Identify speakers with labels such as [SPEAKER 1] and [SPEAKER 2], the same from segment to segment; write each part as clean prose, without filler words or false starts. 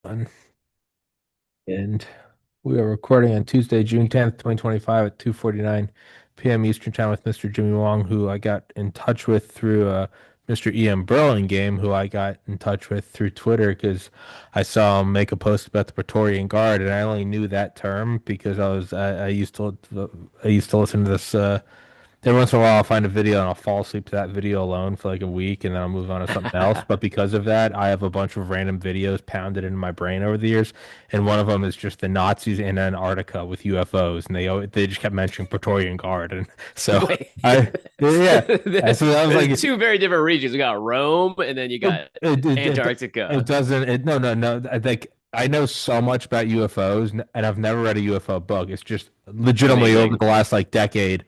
[SPEAKER 1] And we are recording on Tuesday, June 10th, 2025 at 2:49 p.m. Eastern Time with Mr. Jimmy Wong, who I got in touch with through Mr. E.M. Burlingame, who I got in touch with through Twitter because I saw him make a post about the Praetorian Guard, and I only knew that term because I used to listen to this every once in a while, I'll find a video and I'll fall asleep to that video alone for like a week, and then I'll move on to something else. But because of that, I have a bunch of random videos pounded into my brain over the years, and one of them is just the Nazis in Antarctica with UFOs, and they just kept mentioning Praetorian Guard, and so
[SPEAKER 2] Wait,
[SPEAKER 1] I yeah, so I was
[SPEAKER 2] there's
[SPEAKER 1] like,
[SPEAKER 2] two very different regions. You got Rome, and then you got
[SPEAKER 1] it
[SPEAKER 2] Antarctica.
[SPEAKER 1] doesn't no, I think I know so much about UFOs, and I've never read a UFO book. It's just legitimately over
[SPEAKER 2] Amazing.
[SPEAKER 1] the last like decade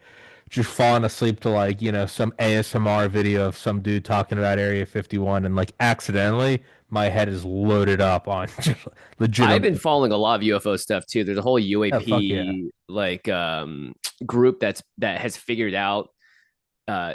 [SPEAKER 1] just falling asleep to like, some ASMR video of some dude talking about Area 51 and like accidentally my head is loaded up on just
[SPEAKER 2] I've been
[SPEAKER 1] legitimate.
[SPEAKER 2] following a lot of UFO stuff too. There's a whole
[SPEAKER 1] Oh, fuck yeah.
[SPEAKER 2] UAP group that has figured out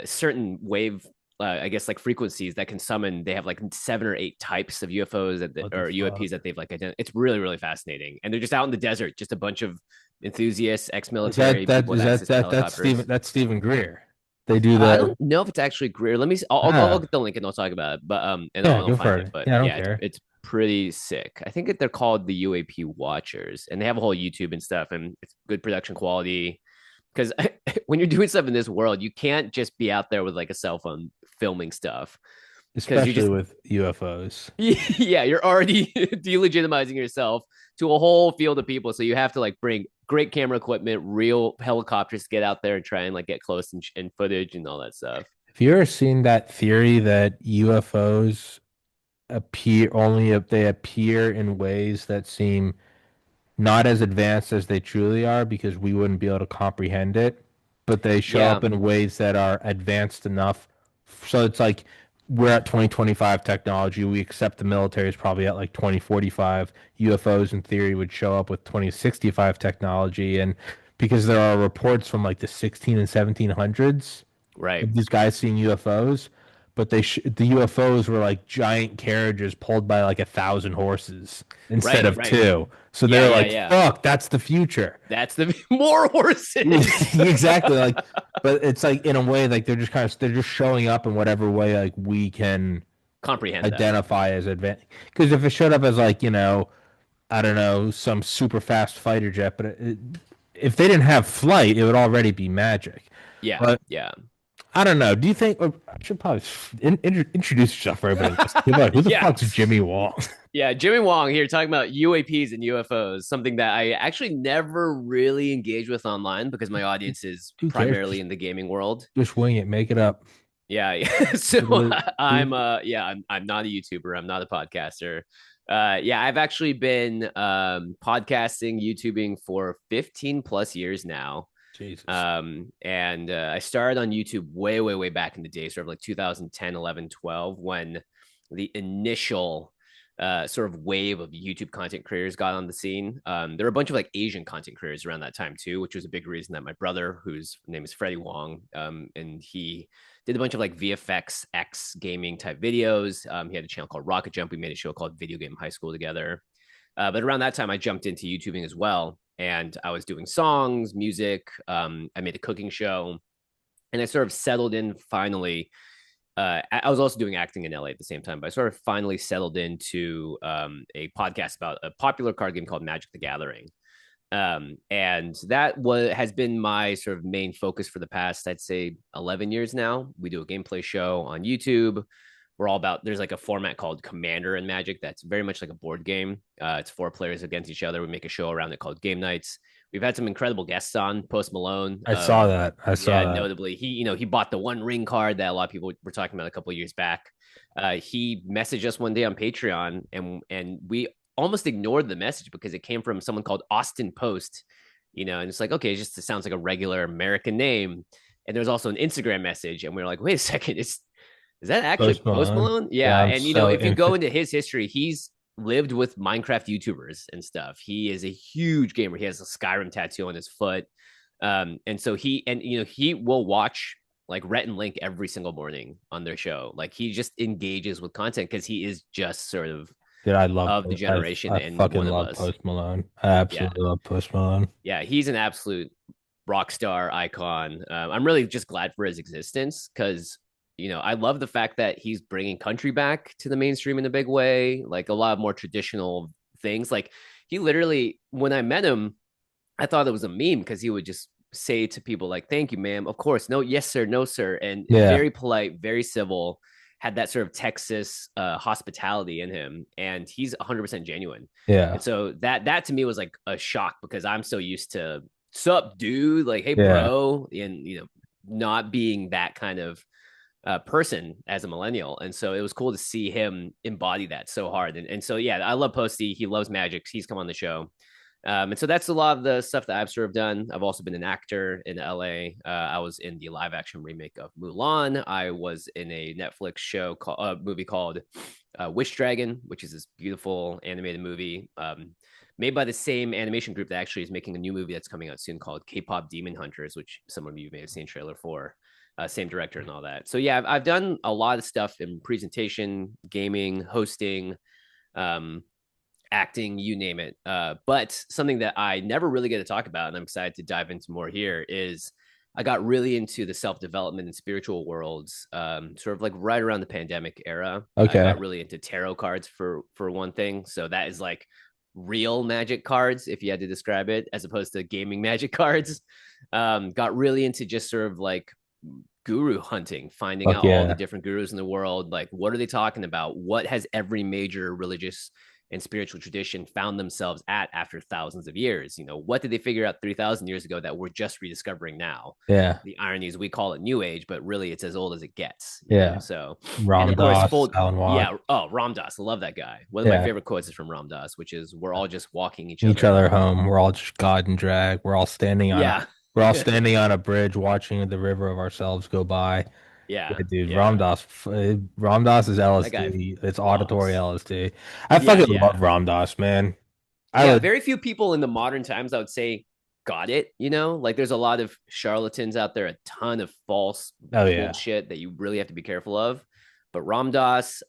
[SPEAKER 2] certain wave I guess like frequencies that can summon. They have like 7 or 8 types of UFOs
[SPEAKER 1] What the
[SPEAKER 2] or
[SPEAKER 1] fuck?
[SPEAKER 2] UAPs that they've like identified. It's really really fascinating, and they're just out in the desert, just a bunch of enthusiasts,
[SPEAKER 1] Is that
[SPEAKER 2] ex-military
[SPEAKER 1] that
[SPEAKER 2] people with
[SPEAKER 1] is that
[SPEAKER 2] access to
[SPEAKER 1] that that's
[SPEAKER 2] helicopters.
[SPEAKER 1] Stephen Greer. They do
[SPEAKER 2] I
[SPEAKER 1] the
[SPEAKER 2] don't know if it's actually Greer. Let me. I'll
[SPEAKER 1] ah
[SPEAKER 2] get the link and I'll talk about it. But and
[SPEAKER 1] yeah,
[SPEAKER 2] I'll
[SPEAKER 1] go
[SPEAKER 2] find
[SPEAKER 1] for
[SPEAKER 2] it.
[SPEAKER 1] it.
[SPEAKER 2] But
[SPEAKER 1] Yeah, I don't
[SPEAKER 2] yeah,
[SPEAKER 1] care.
[SPEAKER 2] it's pretty sick. I think that they're called the UAP Watchers, and they have a whole YouTube and stuff, and it's good production quality. Because when you're doing stuff in this world, you can't just be out there with like a cell phone filming stuff. Because you
[SPEAKER 1] Especially
[SPEAKER 2] just
[SPEAKER 1] with UFOs.
[SPEAKER 2] yeah, you're already delegitimizing yourself to a whole field of people. So you have to like bring great camera equipment, real helicopters to get out there and try and like get close and footage and all that stuff.
[SPEAKER 1] Have you ever seen that theory that UFOs appear only if they appear in ways that seem not as advanced as they truly are because we wouldn't be able to comprehend it, but they show
[SPEAKER 2] Yeah,
[SPEAKER 1] up in ways that are advanced enough. So it's like we're at 2025 technology. We accept the military is probably at like 2045. UFOs in theory would show up with 2065 technology. And because there are reports from like the 16 and 1700s
[SPEAKER 2] right.
[SPEAKER 1] of these guys seeing UFOs, but the UFOs were like giant carriages pulled by like 1,000 horses instead
[SPEAKER 2] Right,
[SPEAKER 1] of
[SPEAKER 2] right.
[SPEAKER 1] two. So
[SPEAKER 2] Yeah,
[SPEAKER 1] they're
[SPEAKER 2] yeah,
[SPEAKER 1] like,
[SPEAKER 2] yeah.
[SPEAKER 1] fuck, that's the future.
[SPEAKER 2] That's the more horses.
[SPEAKER 1] Exactly. Like, but it's like in a way, like they're just showing up in whatever way like we can
[SPEAKER 2] Comprehend them.
[SPEAKER 1] identify as advanced. Because if it showed up as like, I don't know, some super fast fighter jet, but if they didn't have flight, it would already be magic.
[SPEAKER 2] Yeah,
[SPEAKER 1] But
[SPEAKER 2] yeah.
[SPEAKER 1] I don't know. Do you think or I should probably introduce yourself for everybody listening? Like, who the
[SPEAKER 2] Yeah.
[SPEAKER 1] fuck's Jimmy Wong?
[SPEAKER 2] Yeah, Jimmy Wong here talking about UAPs and UFOs, something that I actually never really engage with online because my audience is
[SPEAKER 1] Who cares?
[SPEAKER 2] primarily in the gaming world.
[SPEAKER 1] Just wing it, make it up.
[SPEAKER 2] Yeah, yeah. So
[SPEAKER 1] Literally,
[SPEAKER 2] I'm yeah, I'm not a YouTuber, I'm not a podcaster. Yeah, I've actually been podcasting, YouTubing for 15 plus years now.
[SPEAKER 1] Jesus.
[SPEAKER 2] And I started on YouTube way, way, way back in the day, sort of like 2010, 11, 12, when the initial sort of wave of YouTube content creators got on the scene. There were a bunch of like Asian content creators around that time too, which was a big reason that my brother, whose name is Freddie Wong, and he did a bunch of like VFX X gaming type videos. He had a channel called Rocket Jump. We made a show called Video Game High School together. But around that time, I jumped into YouTubing as well, and I was doing songs, music. I made a cooking show, and I sort of settled in finally. I was also doing acting in LA at the same time, but I sort of finally settled into a podcast about a popular card game called Magic the Gathering. And that has been my sort of main focus for the past, I'd say, 11 years now. We do a gameplay show on YouTube. We're all about, there's like a format called Commander in Magic that's very much like a board game. It's 4 players against each other. We make a show around it called Game Nights. We've had some incredible guests on. Post Malone,
[SPEAKER 1] I saw that. I saw
[SPEAKER 2] yeah,
[SPEAKER 1] that.
[SPEAKER 2] notably, he bought the One Ring card that a lot of people were talking about a couple of years back. He messaged us one day on Patreon, and we almost ignored the message because it came from someone called Austin Post, and it's like, okay, it sounds like a regular American name. And there's also an Instagram message, and we were like, wait a second, is that actually
[SPEAKER 1] Post
[SPEAKER 2] Post
[SPEAKER 1] Malone.
[SPEAKER 2] Malone?
[SPEAKER 1] Yeah,
[SPEAKER 2] Yeah,
[SPEAKER 1] I'm
[SPEAKER 2] and
[SPEAKER 1] so
[SPEAKER 2] if you go
[SPEAKER 1] infinite.
[SPEAKER 2] into his history, he's lived with Minecraft YouTubers and stuff. He is a huge gamer. He has a Skyrim tattoo on his foot. And so he will watch like Rhett and Link every single morning on their show. Like he just engages with content because he is just sort of
[SPEAKER 1] Dude, I love
[SPEAKER 2] of the generation
[SPEAKER 1] I
[SPEAKER 2] and
[SPEAKER 1] fucking
[SPEAKER 2] one of
[SPEAKER 1] love
[SPEAKER 2] us.
[SPEAKER 1] Post Malone. I
[SPEAKER 2] Yeah,
[SPEAKER 1] absolutely love Post Malone.
[SPEAKER 2] yeah, he's an absolute rock star icon. I'm really just glad for his existence because I love the fact that he's bringing country back to the mainstream in a big way, like a lot of more traditional things. Like he literally, when I met him, I thought it was a meme because he would just say to people like, "Thank you, ma'am. Of course, no, yes, sir, no, sir," and
[SPEAKER 1] Yeah,
[SPEAKER 2] very polite, very civil. Had that sort of Texas hospitality in him, and he's 100% genuine.
[SPEAKER 1] yeah,
[SPEAKER 2] And so that to me was like a shock because I'm so used to "sup, dude," like "hey,
[SPEAKER 1] yeah,
[SPEAKER 2] bro," and not being that kind of person as a millennial. And so it was cool to see him embody that so hard. And so yeah, I love Posty. He loves magic. He's come on the show. And so that's a lot of the stuff that I've sort of done. I've also been an actor in LA. I was in the live action remake of Mulan. I was in a Netflix show movie called Witch Dragon, which is this beautiful animated movie made by the same animation group that actually is making a new movie that's coming out soon called K-pop Demon Hunters, which some of you may have seen trailer for. Same director and all that. So yeah, I've done a lot of stuff in presentation, gaming, hosting, um, acting, you name it. But something that I never really get to talk about, and I'm excited to dive into more here, is I got really into the self development and spiritual worlds, sort of like right around the pandemic era. I
[SPEAKER 1] okay,
[SPEAKER 2] got really into tarot cards for one thing. So that is like real magic cards, if you had to describe it, as opposed to gaming magic cards. Got really into just sort of like guru hunting, finding
[SPEAKER 1] fuck
[SPEAKER 2] out all the
[SPEAKER 1] yeah,
[SPEAKER 2] different gurus in the world. Like, what are they talking about? What has every major religious and spiritual tradition found themselves at after thousands of years? What did they figure out 3,000 years ago that we're just rediscovering now?
[SPEAKER 1] yeah,
[SPEAKER 2] The irony is we call it new age, but really it's as old as it gets,
[SPEAKER 1] yeah.
[SPEAKER 2] So, and
[SPEAKER 1] Ram
[SPEAKER 2] of course,
[SPEAKER 1] Dass, Alan Watts.
[SPEAKER 2] yeah. Oh, Ram Dass. I love that guy. One of my
[SPEAKER 1] Yeah,
[SPEAKER 2] favorite quotes is from Ram Dass, which is, "We're all just walking each
[SPEAKER 1] each
[SPEAKER 2] other
[SPEAKER 1] other
[SPEAKER 2] home."
[SPEAKER 1] home. We're all just God and drag.
[SPEAKER 2] Yeah.
[SPEAKER 1] We're all standing on a bridge watching the river of ourselves go by.
[SPEAKER 2] Yeah.
[SPEAKER 1] Yeah, dude,
[SPEAKER 2] Yeah.
[SPEAKER 1] Ram Dass is
[SPEAKER 2] That guy
[SPEAKER 1] LSD. It's auditory
[SPEAKER 2] rocks.
[SPEAKER 1] LSD. I
[SPEAKER 2] Yeah.
[SPEAKER 1] fucking love
[SPEAKER 2] Yeah.
[SPEAKER 1] Ram Dass, man. I
[SPEAKER 2] Yeah,
[SPEAKER 1] would,
[SPEAKER 2] very few people in the modern times I would say got it. Like there's a lot of charlatans out there, a ton of false
[SPEAKER 1] oh yeah,
[SPEAKER 2] bullshit that you really have to be careful of. But Ramdas,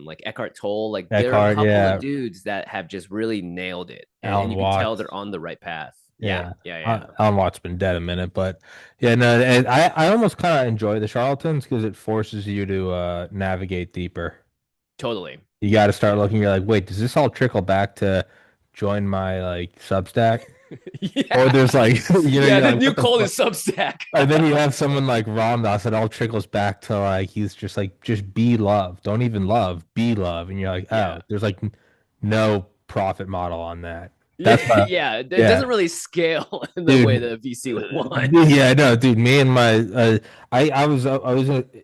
[SPEAKER 2] like Eckhart Tolle, like there are a
[SPEAKER 1] Eckhart,
[SPEAKER 2] couple of
[SPEAKER 1] yeah,
[SPEAKER 2] dudes that have just really nailed it, and
[SPEAKER 1] Alan
[SPEAKER 2] you can tell
[SPEAKER 1] Watts.
[SPEAKER 2] they're on the right path. Yeah,
[SPEAKER 1] Yeah,
[SPEAKER 2] yeah, yeah,
[SPEAKER 1] Alan Watts been dead a minute, but yeah, no, and I almost kind of enjoy the charlatans because it forces you to navigate deeper.
[SPEAKER 2] totally.
[SPEAKER 1] You got to start looking. You're like, wait, does this all trickle back to join my like Substack? Or
[SPEAKER 2] Yeah,
[SPEAKER 1] there's like,
[SPEAKER 2] yeah.
[SPEAKER 1] you're
[SPEAKER 2] The
[SPEAKER 1] like,
[SPEAKER 2] new
[SPEAKER 1] what the
[SPEAKER 2] cult
[SPEAKER 1] fuck?
[SPEAKER 2] is Substack.
[SPEAKER 1] And then you have someone like Ram Dass, it all trickles back to like he's just like just be love. Don't even love, be love. And you're like, oh,
[SPEAKER 2] Yeah,
[SPEAKER 1] there's like no profit model on that.
[SPEAKER 2] yeah,
[SPEAKER 1] That's why,
[SPEAKER 2] yeah. It
[SPEAKER 1] yeah,
[SPEAKER 2] doesn't really scale in the way
[SPEAKER 1] dude.
[SPEAKER 2] that a VC would want.
[SPEAKER 1] Yeah, no, dude. Me and my, I was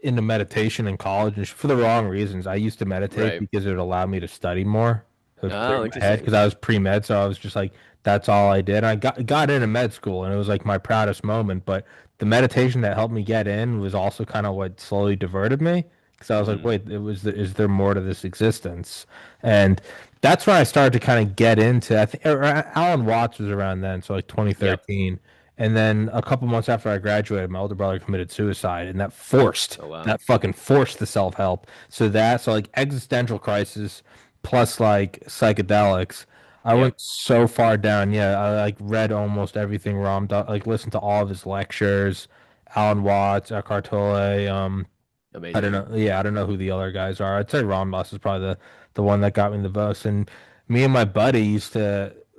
[SPEAKER 1] into meditation in college, and for the wrong reasons. I used to meditate
[SPEAKER 2] Right.
[SPEAKER 1] because it would allow me to study more. It would clear
[SPEAKER 2] Oh,
[SPEAKER 1] my head
[SPEAKER 2] interesting.
[SPEAKER 1] because I was pre-med, so I was just like, that's all I did. I got into med school, and it was like my proudest moment. But the meditation that helped me get in was also kind of what slowly diverted me because I was like,
[SPEAKER 2] Mm-hmm.
[SPEAKER 1] wait, is there more to this existence? And that's when I started to kind of get into. I think Alan Watts was around then, so like
[SPEAKER 2] Yep.
[SPEAKER 1] 2013. And then a couple months after I graduated, my older brother committed suicide, and
[SPEAKER 2] Oh wow.
[SPEAKER 1] that fucking forced the self-help. So like existential crisis plus like psychedelics. I went
[SPEAKER 2] Yep.
[SPEAKER 1] so far down. Yeah, I like read almost everything like listened to all of his lectures, Alan Watts, Eckhart Tolle. I don't
[SPEAKER 2] Amazing.
[SPEAKER 1] know. Yeah, I don't know who the other guys are. I'd say Ron Moss is probably the one that got me the most. And me and my buddy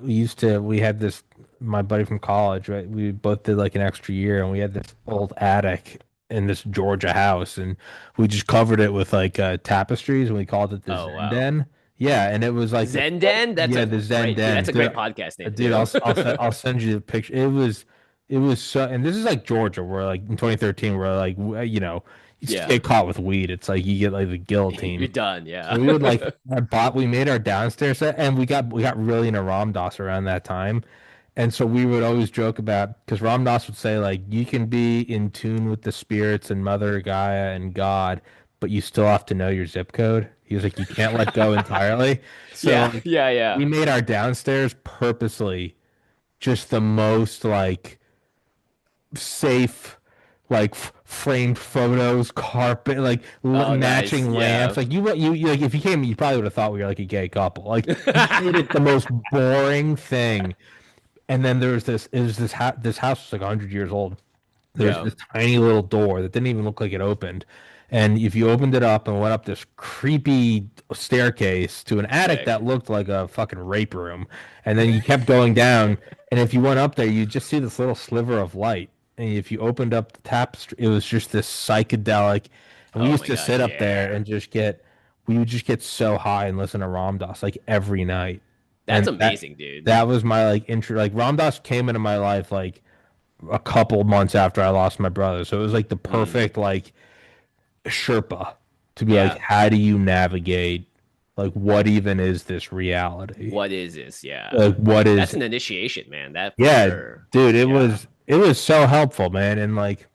[SPEAKER 1] we had this my buddy from college, right? We both did like an extra year, and we had this old attic in this Georgia house, and we just covered it with like tapestries, and we called it the
[SPEAKER 2] Oh
[SPEAKER 1] Zen
[SPEAKER 2] wow.
[SPEAKER 1] Den. Yeah, and it was like this,
[SPEAKER 2] Zendan? That's
[SPEAKER 1] yeah,
[SPEAKER 2] a
[SPEAKER 1] the Zen
[SPEAKER 2] great dude.
[SPEAKER 1] Den,
[SPEAKER 2] That's a great podcast name
[SPEAKER 1] dude.
[SPEAKER 2] too.
[SPEAKER 1] I'll send you the picture. It was so, and this is like Georgia, where like in 2013, where like you just
[SPEAKER 2] Yeah.
[SPEAKER 1] get caught with weed. It's like you get like the
[SPEAKER 2] You're
[SPEAKER 1] guillotine.
[SPEAKER 2] done.
[SPEAKER 1] So
[SPEAKER 2] Yeah.
[SPEAKER 1] we would like we made our downstairs set, and we got really into Ram Dass around that time. And so we would always joke about because Ram Dass would say like you can be in tune with the spirits and Mother Gaia and God, but you still have to know your zip code. He was like you can't let go entirely. So
[SPEAKER 2] Yeah.
[SPEAKER 1] like
[SPEAKER 2] Yeah. Yeah.
[SPEAKER 1] we made our downstairs purposely just the most like safe like framed photos, carpet, like
[SPEAKER 2] Oh, nice.
[SPEAKER 1] matching lamps.
[SPEAKER 2] Yeah.
[SPEAKER 1] Like you like if you came, you probably would have thought we were like a gay couple. Like he made it the most boring thing. And then there was this, it was this house was like 100 years old. There's
[SPEAKER 2] Yeah.
[SPEAKER 1] this tiny little door that didn't even look like it opened. And if you opened it up and went up this creepy staircase to an attic
[SPEAKER 2] Sick.
[SPEAKER 1] that looked like a fucking rape room, and then you kept going down, and if you went up there, you just see this little sliver of light. And if you opened up the tapestry, it was just this psychedelic. And we
[SPEAKER 2] Oh
[SPEAKER 1] used
[SPEAKER 2] my
[SPEAKER 1] to
[SPEAKER 2] gosh.
[SPEAKER 1] sit up there
[SPEAKER 2] Yeah.
[SPEAKER 1] and we would just get so high and listen to Ram Dass like every night.
[SPEAKER 2] That's
[SPEAKER 1] And
[SPEAKER 2] amazing, dude.
[SPEAKER 1] that was my like intro. Like Ram Dass came into my life like a couple months after I lost my brother. So it was like the
[SPEAKER 2] Mm.
[SPEAKER 1] perfect like Sherpa to be like,
[SPEAKER 2] Yeah.
[SPEAKER 1] how do you navigate like what even is this reality?
[SPEAKER 2] What is this? Yeah.
[SPEAKER 1] Like what
[SPEAKER 2] That's
[SPEAKER 1] is
[SPEAKER 2] an initiation, man. That for
[SPEAKER 1] yeah,
[SPEAKER 2] sure.
[SPEAKER 1] dude,
[SPEAKER 2] Yeah.
[SPEAKER 1] it was so helpful, man. And like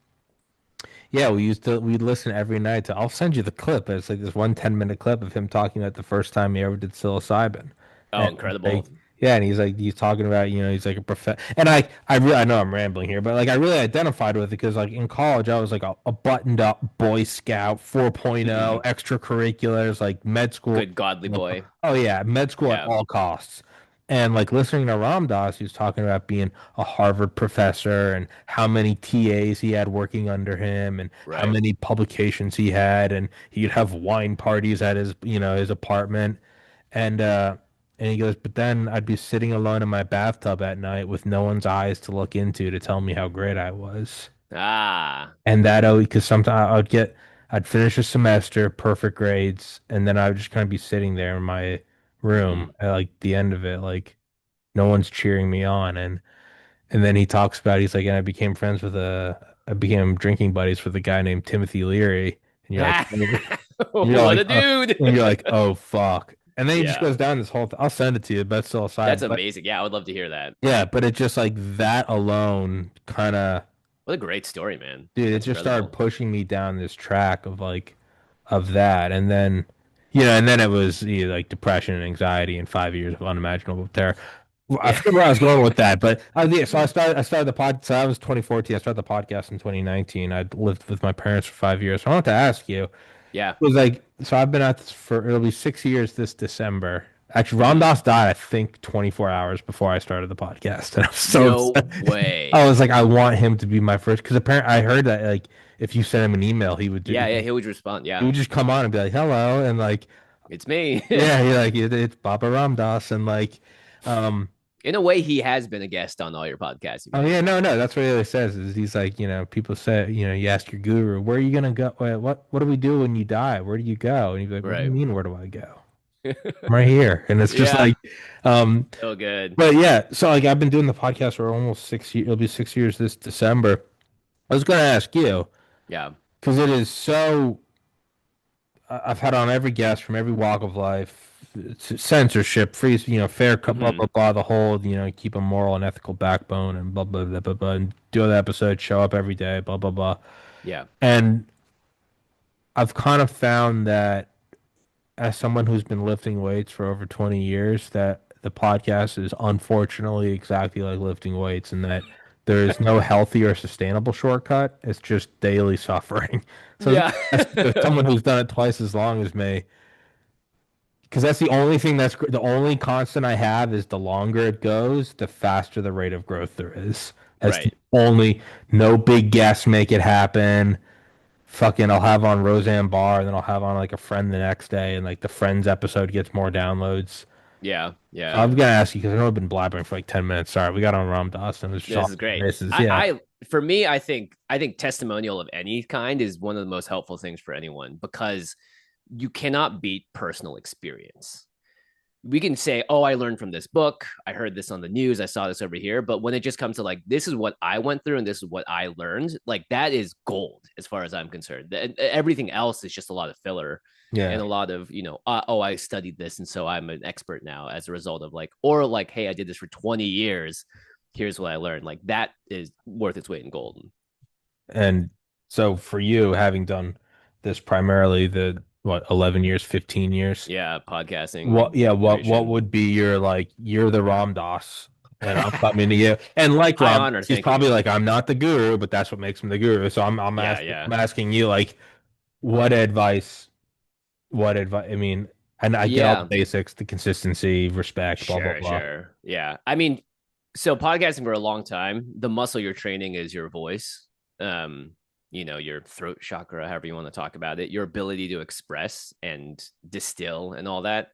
[SPEAKER 1] yeah, we'd listen every night to I'll send you the clip. It's like this 1 10 minute clip of him talking about the first time he ever did psilocybin.
[SPEAKER 2] Oh,
[SPEAKER 1] And like
[SPEAKER 2] incredible.
[SPEAKER 1] yeah, and he's like he's talking about, he's like a prof and I know I'm rambling here, but like I really identified with it because like in college I was like a buttoned up Boy Scout 4.0
[SPEAKER 2] Hmm.
[SPEAKER 1] extracurriculars, like med school.
[SPEAKER 2] Good godly boy.
[SPEAKER 1] Oh yeah, med school at
[SPEAKER 2] Yeah.
[SPEAKER 1] all costs. And like listening to Ram Dass, he was talking about being a Harvard professor and how many TAs he had working under him and how
[SPEAKER 2] Right.
[SPEAKER 1] many publications he had, and he'd have wine parties at his, his apartment. And he goes, but then I'd be sitting alone in my bathtub at night with no one's eyes to look into to tell me how great I was.
[SPEAKER 2] Ah.
[SPEAKER 1] And that oh, because sometimes I'd finish a semester, perfect grades, and then I would just kind of be sitting there in my room
[SPEAKER 2] Hmm.
[SPEAKER 1] at like the end of it, like no one's cheering me on. And then he talks about he's like, and I became drinking buddies with a guy named Timothy Leary, and you're like, you're
[SPEAKER 2] What
[SPEAKER 1] like,
[SPEAKER 2] a dude.
[SPEAKER 1] and you're like, oh fuck. And then he just
[SPEAKER 2] Yeah.
[SPEAKER 1] goes down this whole I'll send it to you, but it's still
[SPEAKER 2] That's
[SPEAKER 1] aside. But
[SPEAKER 2] amazing. Yeah, I would love to hear that.
[SPEAKER 1] yeah, but it just like that alone kind of
[SPEAKER 2] What a great story, man.
[SPEAKER 1] dude, it
[SPEAKER 2] That's
[SPEAKER 1] just started
[SPEAKER 2] incredible.
[SPEAKER 1] pushing me down this track of like of that, and then and then it was like depression and anxiety and 5 years of unimaginable terror. Well, I
[SPEAKER 2] Yeah.
[SPEAKER 1] forget where I was going with that, but yeah, so I started the pod. So that was 2014. I started the podcast in 2019. I lived with my parents for 5 years. So I wanted to ask you,
[SPEAKER 2] Yeah.
[SPEAKER 1] it was like, so I've been at this for it'll be 6 years this December. Actually, Ram
[SPEAKER 2] Hmm.
[SPEAKER 1] Dass died, I think, 24 hours before I started the podcast, and I was so
[SPEAKER 2] No
[SPEAKER 1] upset. I
[SPEAKER 2] way.
[SPEAKER 1] was like, I want him to be my first because apparently I heard that like if you send him an email,
[SPEAKER 2] Yeah, yeah, he would respond.
[SPEAKER 1] he
[SPEAKER 2] Yeah.
[SPEAKER 1] would just come on and be like, hello, and like
[SPEAKER 2] It's me.
[SPEAKER 1] yeah, he like it's Baba Ram Dass, and like um.
[SPEAKER 2] In a way, he has been a guest on all your podcasts you've
[SPEAKER 1] Oh
[SPEAKER 2] been
[SPEAKER 1] yeah,
[SPEAKER 2] on.
[SPEAKER 1] no, that's what he always says. Is he's like, people say, you ask your guru, where are you gonna go? What do we do when you die? Where do you go? And he's like, what do you
[SPEAKER 2] Right.
[SPEAKER 1] mean, where do I go? I'm right here, and it's just
[SPEAKER 2] Yeah.
[SPEAKER 1] like, um,
[SPEAKER 2] So good.
[SPEAKER 1] but yeah. So like, I've been doing the podcast for almost 6 years. It'll be 6 years this December. I was gonna ask you
[SPEAKER 2] Yeah.
[SPEAKER 1] because it is so. I've had on every guest from every walk of life. It's censorship, free, fair, blah
[SPEAKER 2] Hmm.
[SPEAKER 1] blah blah. The whole, keep a moral and ethical backbone, and blah blah blah blah blah. And do the episode, show up every day, blah blah blah.
[SPEAKER 2] Yeah.
[SPEAKER 1] And I've kind of found that as someone who's been lifting weights for over 20 years, that the podcast is unfortunately exactly like lifting weights, and that there is no healthy or sustainable shortcut. It's just daily suffering. So I was
[SPEAKER 2] Yeah.
[SPEAKER 1] gonna ask you, as someone who's done it twice as long as me, because that's the only thing the only constant I have is the longer it goes, the faster the rate of growth there is. That's the
[SPEAKER 2] Right.
[SPEAKER 1] only, no big guests make it happen. Fucking, I'll have on Roseanne Barr, and then I'll have on like a friend the next day, and like the Friends episode gets more downloads.
[SPEAKER 2] Yeah.
[SPEAKER 1] So
[SPEAKER 2] Yeah.
[SPEAKER 1] I'm gonna ask you because I know I've been blabbering for like 10 minutes. Sorry, we got on Ram Dass, and it's just
[SPEAKER 2] This
[SPEAKER 1] all
[SPEAKER 2] is great.
[SPEAKER 1] misses. Yeah,
[SPEAKER 2] For me, I think testimonial of any kind is one of the most helpful things for anyone because you cannot beat personal experience. We can say, "Oh, I learned from this book. I heard this on the news. I saw this over here." But when it just comes to like, this is what I went through and this is what I learned, like that is gold as far as I'm concerned. Everything else is just a lot of filler and
[SPEAKER 1] yeah.
[SPEAKER 2] a lot of, oh, I studied this and so I'm an expert now as a result of like, or like, hey, I did this for 20 years. Here's what I learned. Like that is worth its weight in gold.
[SPEAKER 1] And so for you, having done this primarily the what 11 years, 15 years,
[SPEAKER 2] Yeah,
[SPEAKER 1] what
[SPEAKER 2] podcasting
[SPEAKER 1] yeah, what
[SPEAKER 2] creation.
[SPEAKER 1] would be your like you're the Ram Dass. And I'm coming to you. And like
[SPEAKER 2] High
[SPEAKER 1] Rob,
[SPEAKER 2] honor.
[SPEAKER 1] she's
[SPEAKER 2] Thank you.
[SPEAKER 1] probably like, I'm not the guru, but that's what makes him the guru. So
[SPEAKER 2] Yeah, yeah.
[SPEAKER 1] I'm asking you like, what advice, what advice, I mean, and I get all the
[SPEAKER 2] Yeah.
[SPEAKER 1] basics, the consistency, respect, blah, blah,
[SPEAKER 2] Sure,
[SPEAKER 1] blah.
[SPEAKER 2] sure. Yeah. I mean, so podcasting for a long time, the muscle you're training is your voice. Um, your throat chakra, however you want to talk about it, your ability to express and distill and all that.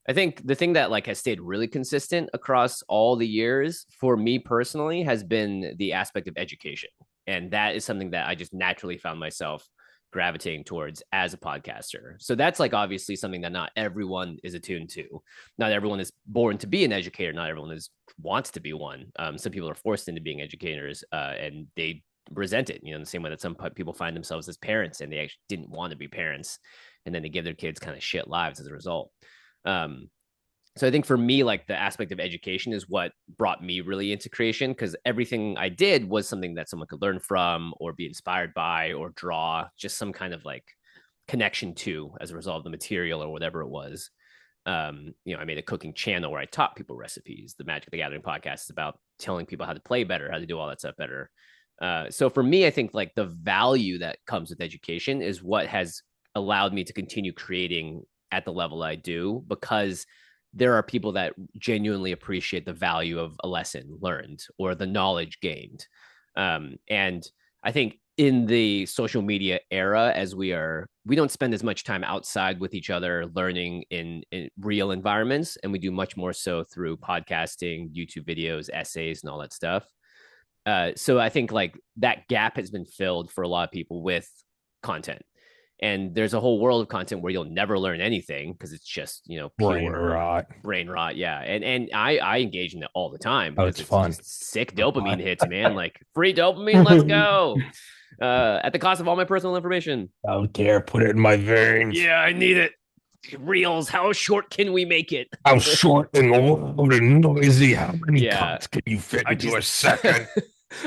[SPEAKER 2] I think the thing that like has stayed really consistent across all the years for me personally has been the aspect of education. And that is something that I just naturally found myself gravitating towards as a podcaster. So that's like obviously something that not everyone is attuned to. Not everyone is born to be an educator. Not everyone is wants to be one. Some people are forced into being educators, and they resent it. In the same way that some people find themselves as parents and they actually didn't want to be parents, and then they give their kids kind of shit lives as a result. Um, so I think for me, like the aspect of education is what brought me really into creation because everything I did was something that someone could learn from or be inspired by or draw just some kind of like connection to as a result of the material or whatever it was. I made a cooking channel where I taught people recipes. The Magic the Gathering podcast is about telling people how to play better, how to do all that stuff better. So for me, I think like the value that comes with education is what has allowed me to continue creating at the level I do because there are people that genuinely appreciate the value of a lesson learned or the knowledge gained. And I think in the social media era, as we don't spend as much time outside with each other learning in real environments, and we do much more so through podcasting, YouTube videos, essays, and all that stuff. So I think like that gap has been filled for a lot of people with content. And there's a whole world of content where you'll never learn anything because it's just
[SPEAKER 1] Brain
[SPEAKER 2] pure
[SPEAKER 1] rot.
[SPEAKER 2] brain rot. Yeah, and I engage in it all the time
[SPEAKER 1] Oh,
[SPEAKER 2] because
[SPEAKER 1] it's
[SPEAKER 2] it's
[SPEAKER 1] fun.
[SPEAKER 2] just sick dopamine hits, man. Like free dopamine, let's go. At the cost of all my personal information.
[SPEAKER 1] I don't care. Put it in my veins.
[SPEAKER 2] Yeah, I need it. Reels, how short can we make it?
[SPEAKER 1] How short and loud and noisy. How many
[SPEAKER 2] Yeah,
[SPEAKER 1] cuts can you fit
[SPEAKER 2] I
[SPEAKER 1] into
[SPEAKER 2] just
[SPEAKER 1] a second?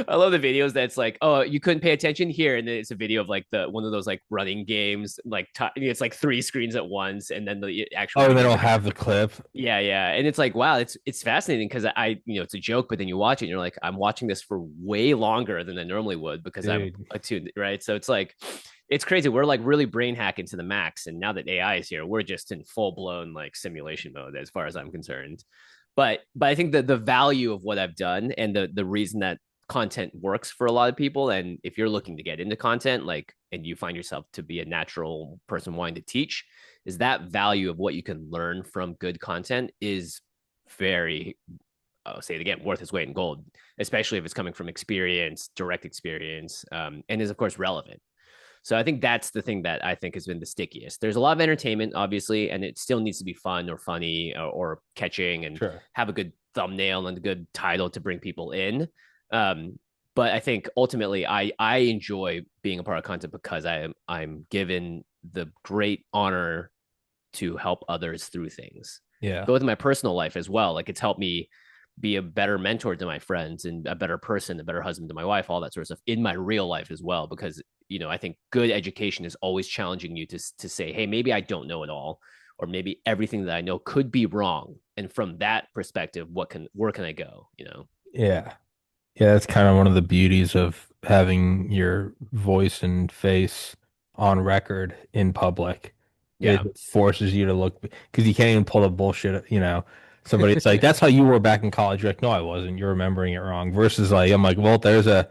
[SPEAKER 2] I love the videos that's like, oh, you couldn't pay attention here, and then it's a video of like the one of those like running games, like it's like three screens at once, and then the actual
[SPEAKER 1] Oh, and
[SPEAKER 2] video
[SPEAKER 1] then
[SPEAKER 2] is
[SPEAKER 1] I'll
[SPEAKER 2] like a
[SPEAKER 1] have the clip.
[SPEAKER 2] yeah, yeah, and it's like wow, it's fascinating because it's a joke, but then you watch it, and you're like, I'm watching this for way longer than I normally would because I'm
[SPEAKER 1] Dude.
[SPEAKER 2] attuned, right? So it's like it's crazy. We're like really brain hacking to the max, and now that AI is here, we're just in full blown like simulation mode as far as I'm concerned. But I think that the value of what I've done and the reason that content works for a lot of people, and if you're looking to get into content like and you find yourself to be a natural person wanting to teach, is that value of what you can learn from good content is very, I'll say it again, worth its weight in gold, especially if it's coming from experience, direct experience, and is of course relevant. So I think that's the thing that I think has been the stickiest. There's a lot of entertainment, obviously, and it still needs to be fun or funny or catching and
[SPEAKER 1] Sure.
[SPEAKER 2] have a good thumbnail and a good title to bring people in. Um, but I think ultimately, I enjoy being a part of content because I'm given the great honor to help others through things.
[SPEAKER 1] Yeah.
[SPEAKER 2] But with my personal life as well, like it's helped me be a better mentor to my friends and a better person, a better husband to my wife, all that sort of stuff in my real life as well. Because I think good education is always challenging you to say, hey, maybe I don't know it all, or maybe everything that I know could be wrong. And from that perspective, where can I go?
[SPEAKER 1] Yeah. Yeah, that's kind of one of the beauties of having your voice and face on record in public.
[SPEAKER 2] Yeah,
[SPEAKER 1] It forces you to look because you can't even pull the bullshit, Somebody, it's like, that's how you were back in college. You're like, no, I wasn't. You're remembering it wrong. Versus like, I'm like, well, there's a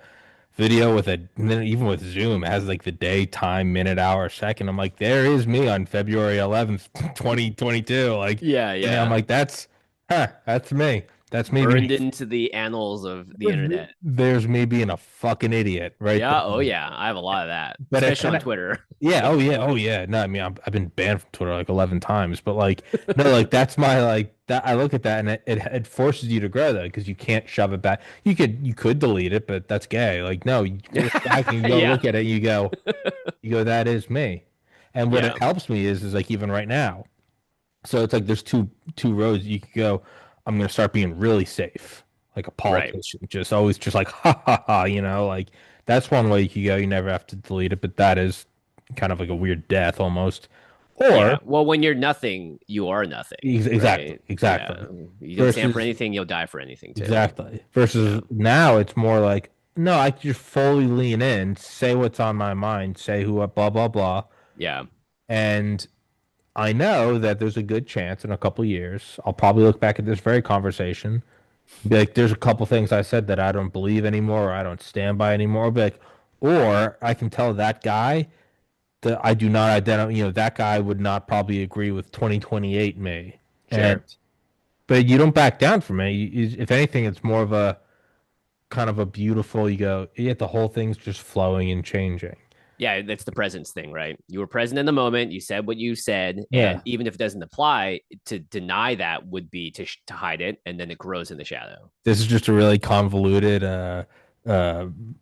[SPEAKER 1] video with and then even with Zoom, it has like the day, time, minute, hour, second. I'm like, there is me on February 11th, 2022. Like,
[SPEAKER 2] yeah,
[SPEAKER 1] yeah, I'm
[SPEAKER 2] yeah.
[SPEAKER 1] like, that's me. That's me being
[SPEAKER 2] Burned into the annals of the internet.
[SPEAKER 1] there's me being a fucking idiot right
[SPEAKER 2] Yeah,
[SPEAKER 1] there.
[SPEAKER 2] oh yeah, I have a lot of that,
[SPEAKER 1] But it
[SPEAKER 2] especially
[SPEAKER 1] kind
[SPEAKER 2] on
[SPEAKER 1] of,
[SPEAKER 2] Twitter.
[SPEAKER 1] yeah, oh yeah. No, I mean, I've been banned from Twitter like 11 times, but like, no, like that's my like that. I look at that and it forces you to grow though because you can't shove it back. You could delete it, but that's gay. Like, no, you pull it back and you go
[SPEAKER 2] Yeah,
[SPEAKER 1] look at it. And you go, that is me. And what it
[SPEAKER 2] yeah,
[SPEAKER 1] helps me is like even right now. So it's like there's two roads you could go. I'm gonna start being really safe, like a
[SPEAKER 2] right.
[SPEAKER 1] politician, just always just like ha ha ha, like that's one way you could go. You never have to delete it, but that is kind of like a weird death almost. Or
[SPEAKER 2] Yeah. Well, when you're nothing, you are nothing,
[SPEAKER 1] exactly,
[SPEAKER 2] right? Yeah.
[SPEAKER 1] exactly.
[SPEAKER 2] You don't stand for
[SPEAKER 1] Versus
[SPEAKER 2] anything, you'll die for anything too.
[SPEAKER 1] exactly. Versus
[SPEAKER 2] Yeah.
[SPEAKER 1] now it's more like, no, I can just fully lean in, say what's on my mind, say who blah blah blah.
[SPEAKER 2] Yeah.
[SPEAKER 1] And I know that there's a good chance in a couple years, I'll probably look back at this very conversation and be like, there's a couple things I said that I don't believe anymore or I don't stand by anymore. I'll be like, or I can tell that guy that I do not identify, that guy would not probably agree with 2028 me. And
[SPEAKER 2] Sure.
[SPEAKER 1] but you don't back down from it. If anything, it's more of a kind of a beautiful, you go, yet the whole thing's just flowing and changing.
[SPEAKER 2] Yeah, that's the presence thing, right? You were present in the moment. You said what you said, and
[SPEAKER 1] Yeah.
[SPEAKER 2] even if it doesn't apply, to deny that would be to hide it, and then it grows in the shadow.
[SPEAKER 1] This is just a really convoluted uh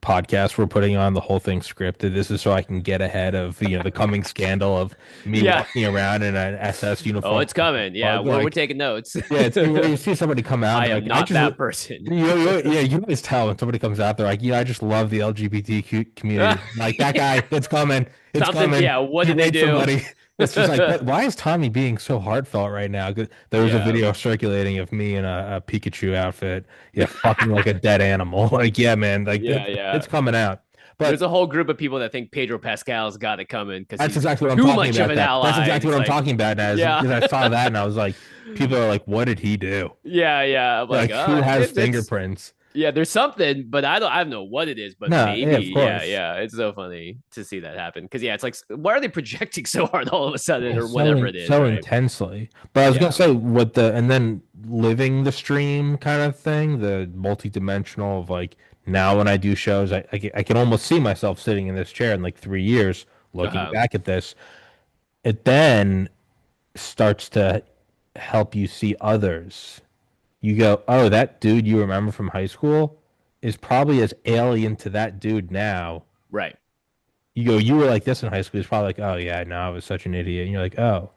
[SPEAKER 1] podcast we're putting on, the whole thing scripted. This is so I can get ahead of the coming scandal of me
[SPEAKER 2] Yeah.
[SPEAKER 1] walking around in an SS
[SPEAKER 2] Oh,
[SPEAKER 1] uniform
[SPEAKER 2] it's coming. Yeah,
[SPEAKER 1] bug.
[SPEAKER 2] we're
[SPEAKER 1] Like,
[SPEAKER 2] taking notes.
[SPEAKER 1] yeah, it's when you see somebody come out,
[SPEAKER 2] I
[SPEAKER 1] they're
[SPEAKER 2] am
[SPEAKER 1] like, I
[SPEAKER 2] not
[SPEAKER 1] just
[SPEAKER 2] that person.
[SPEAKER 1] yeah, you always tell when somebody comes out, they're like, I just love the LGBTQ community. Like that
[SPEAKER 2] Yeah.
[SPEAKER 1] guy, it's coming, it's
[SPEAKER 2] Something.
[SPEAKER 1] coming.
[SPEAKER 2] Yeah. What
[SPEAKER 1] He
[SPEAKER 2] did they
[SPEAKER 1] raped
[SPEAKER 2] do?
[SPEAKER 1] somebody. It's just like, why is Tommy being so heartfelt right now? 'Cause there was a
[SPEAKER 2] Yeah.
[SPEAKER 1] video circulating of me in a Pikachu outfit, yeah, fucking like a dead animal. Like, yeah, man, like
[SPEAKER 2] Yeah. Yeah.
[SPEAKER 1] it's coming out.
[SPEAKER 2] There's
[SPEAKER 1] But
[SPEAKER 2] a whole group of people that think Pedro Pascal's got it coming because
[SPEAKER 1] that's
[SPEAKER 2] he's
[SPEAKER 1] exactly what I'm
[SPEAKER 2] too
[SPEAKER 1] talking
[SPEAKER 2] much of
[SPEAKER 1] about.
[SPEAKER 2] an
[SPEAKER 1] That's
[SPEAKER 2] ally. And
[SPEAKER 1] exactly
[SPEAKER 2] it's
[SPEAKER 1] what I'm
[SPEAKER 2] like,
[SPEAKER 1] talking about now. Is
[SPEAKER 2] yeah.
[SPEAKER 1] because I saw that and I was like, people are like, what did he do?
[SPEAKER 2] Yeah, yeah. I'm like,
[SPEAKER 1] Like, who has
[SPEAKER 2] it's
[SPEAKER 1] fingerprints?
[SPEAKER 2] yeah, there's something, but I don't know what it is, but
[SPEAKER 1] No, yeah,
[SPEAKER 2] maybe,
[SPEAKER 1] of
[SPEAKER 2] yeah,
[SPEAKER 1] course.
[SPEAKER 2] yeah. It's so funny to see that happen. Because yeah, it's like why are they projecting so hard all of a sudden
[SPEAKER 1] Yeah,
[SPEAKER 2] or whatever it is,
[SPEAKER 1] so
[SPEAKER 2] right?
[SPEAKER 1] intensely. But I was gonna
[SPEAKER 2] Yeah.
[SPEAKER 1] say what the and then living the stream kind of thing, the multi-dimensional of like now when I do shows, I can almost see myself sitting in this chair in like 3 years looking
[SPEAKER 2] Uh-huh.
[SPEAKER 1] back at this. It then starts to help you see others. You go, oh, that dude you remember from high school is probably as alien to that dude now.
[SPEAKER 2] Right.
[SPEAKER 1] You go, you were like this in high school. It's probably like, oh yeah, no, I was such an idiot. And you're like, oh.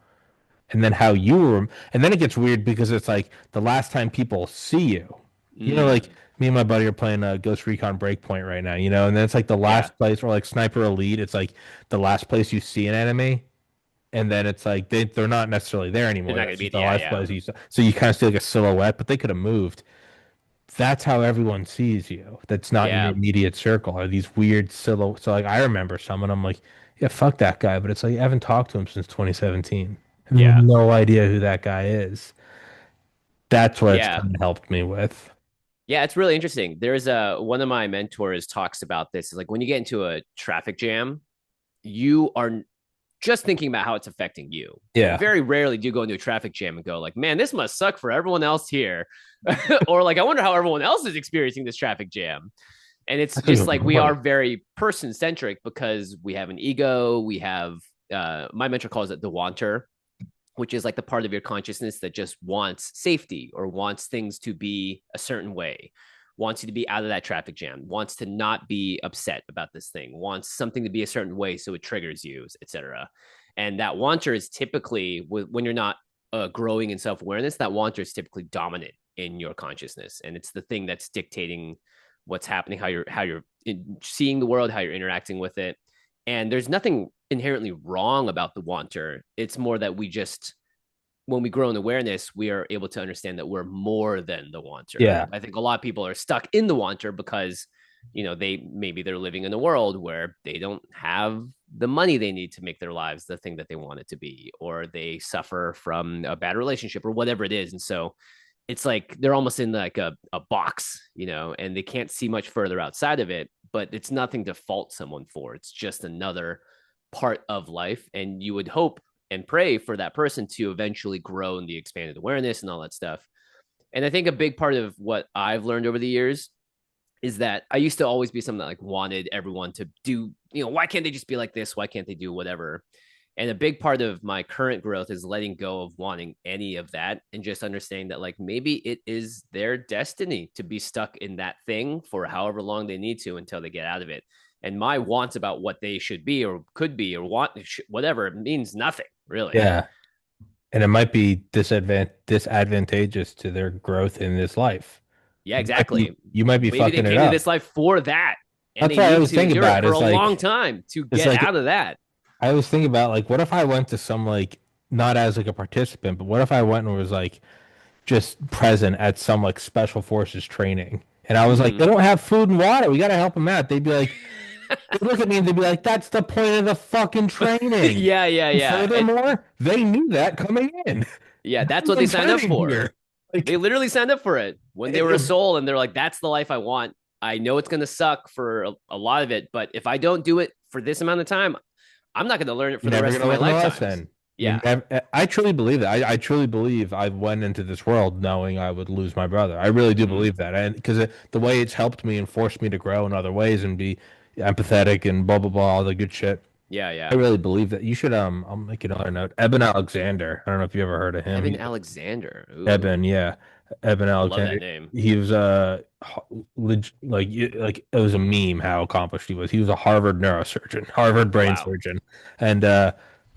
[SPEAKER 1] And then how you were, and then it gets weird because it's like the last time people see you, like
[SPEAKER 2] Mm.
[SPEAKER 1] me and my buddy are playing Ghost Recon Breakpoint right now, and then it's like the
[SPEAKER 2] Yeah.
[SPEAKER 1] last place, or like Sniper Elite, it's like the last place you see an enemy, and then it's like they're not necessarily there
[SPEAKER 2] They're
[SPEAKER 1] anymore.
[SPEAKER 2] not gonna
[SPEAKER 1] That's
[SPEAKER 2] be
[SPEAKER 1] just the
[SPEAKER 2] yeah,
[SPEAKER 1] last
[SPEAKER 2] yeah.
[SPEAKER 1] place you saw. So you kind of see like a silhouette, but they could have moved. That's how everyone sees you. That's not in your
[SPEAKER 2] Yeah.
[SPEAKER 1] immediate circle. Are these weird silhouettes? So like I remember someone, I'm like, yeah, fuck that guy, but it's like I haven't talked to him since 2017. I have
[SPEAKER 2] Yeah.
[SPEAKER 1] no idea who that guy is. That's what it's
[SPEAKER 2] Yeah.
[SPEAKER 1] kind of helped me with.
[SPEAKER 2] Yeah, it's really interesting. There's a one of my mentors talks about this. Like when you get into a traffic jam, you are just thinking about how it's affecting you.
[SPEAKER 1] Yeah.
[SPEAKER 2] Very rarely do you go into a traffic jam and go like, man, this must suck for everyone else here. Or like, I wonder how everyone else is experiencing this traffic jam. And it's
[SPEAKER 1] That's a
[SPEAKER 2] just
[SPEAKER 1] good
[SPEAKER 2] like we are
[SPEAKER 1] point.
[SPEAKER 2] very person centric because we have an ego. We have, my mentor calls it the wanter, which is like the part of your consciousness that just wants safety or wants things to be a certain way, wants you to be out of that traffic jam, wants to not be upset about this thing, wants something to be a certain way so it triggers you, etc. And that wanter is typically when you're not growing in self-awareness, that wanter is typically dominant in your consciousness, and it's the thing that's dictating what's happening, how you're seeing the world, how you're interacting with it. And there's nothing inherently wrong about the wanter. It's more that we just, when we grow in awareness, we are able to understand that we're more than the wanter.
[SPEAKER 1] Yeah.
[SPEAKER 2] I think a lot of people are stuck in the wanter because, they're living in a world where they don't have the money they need to make their lives the thing that they want it to be, or they suffer from a bad relationship or whatever it is. And so it's like they're almost in like a box, and they can't see much further outside of it, but it's nothing to fault someone for. It's just another part of life. And you would hope and pray for that person to eventually grow in the expanded awareness and all that stuff. And I think a big part of what I've learned over the years is that I used to always be someone that like wanted everyone to do, why can't they just be like this? Why can't they do whatever? And a big part of my current growth is letting go of wanting any of that and just understanding that like maybe it is their destiny to be stuck in that thing for however long they need to until they get out of it. And my wants about what they should be or could be or want whatever it means nothing really.
[SPEAKER 1] Yeah. And it might be disadvantageous to their growth in this life.
[SPEAKER 2] Yeah, exactly.
[SPEAKER 1] You might be
[SPEAKER 2] Maybe they
[SPEAKER 1] fucking it
[SPEAKER 2] came to this
[SPEAKER 1] up.
[SPEAKER 2] life for that and
[SPEAKER 1] That's
[SPEAKER 2] they
[SPEAKER 1] what I
[SPEAKER 2] need
[SPEAKER 1] always
[SPEAKER 2] to
[SPEAKER 1] think
[SPEAKER 2] endure it
[SPEAKER 1] about.
[SPEAKER 2] for a long time to
[SPEAKER 1] It's
[SPEAKER 2] get
[SPEAKER 1] like
[SPEAKER 2] out of that.
[SPEAKER 1] I was thinking about like, what if I went to some like, not as like a participant, but what if I went and was like just present at some like special forces training, and I was like, they
[SPEAKER 2] Mm-hmm.
[SPEAKER 1] don't have food and water. We got to help them out. They'd be like, they'd look at me and they'd be like, that's the point of the fucking training.
[SPEAKER 2] Yeah, yeah,
[SPEAKER 1] And
[SPEAKER 2] yeah. And
[SPEAKER 1] furthermore, they knew that coming in.
[SPEAKER 2] yeah, that's
[SPEAKER 1] No
[SPEAKER 2] what they
[SPEAKER 1] one's
[SPEAKER 2] signed up
[SPEAKER 1] hurting
[SPEAKER 2] for.
[SPEAKER 1] here. Like,
[SPEAKER 2] They literally signed up for it when they were a
[SPEAKER 1] if
[SPEAKER 2] soul, and they're like, "That's the life I want. I know it's gonna suck for a lot of it, but if I don't do it for this amount of time, I'm not gonna learn it for
[SPEAKER 1] you're
[SPEAKER 2] the
[SPEAKER 1] never
[SPEAKER 2] rest of
[SPEAKER 1] gonna
[SPEAKER 2] my
[SPEAKER 1] learn the
[SPEAKER 2] lifetimes."
[SPEAKER 1] lesson. You
[SPEAKER 2] Yeah.
[SPEAKER 1] never. I truly believe that. I truly believe I went into this world knowing I would lose my brother. I really do
[SPEAKER 2] Mm-hmm.
[SPEAKER 1] believe that, and because the way it's helped me and forced me to grow in other ways and be empathetic and blah blah blah, all the good shit.
[SPEAKER 2] Yeah,
[SPEAKER 1] I
[SPEAKER 2] yeah.
[SPEAKER 1] really believe that. You should. I'll make another note. Eben Alexander. I don't know if you ever heard of him.
[SPEAKER 2] Evan
[SPEAKER 1] He's
[SPEAKER 2] Alexander.
[SPEAKER 1] Eben,
[SPEAKER 2] Ooh,
[SPEAKER 1] yeah, Eben
[SPEAKER 2] I love
[SPEAKER 1] Alexander.
[SPEAKER 2] that name.
[SPEAKER 1] He was like it was a meme how accomplished he was. He was a Harvard neurosurgeon, Harvard brain
[SPEAKER 2] Wow.
[SPEAKER 1] surgeon, and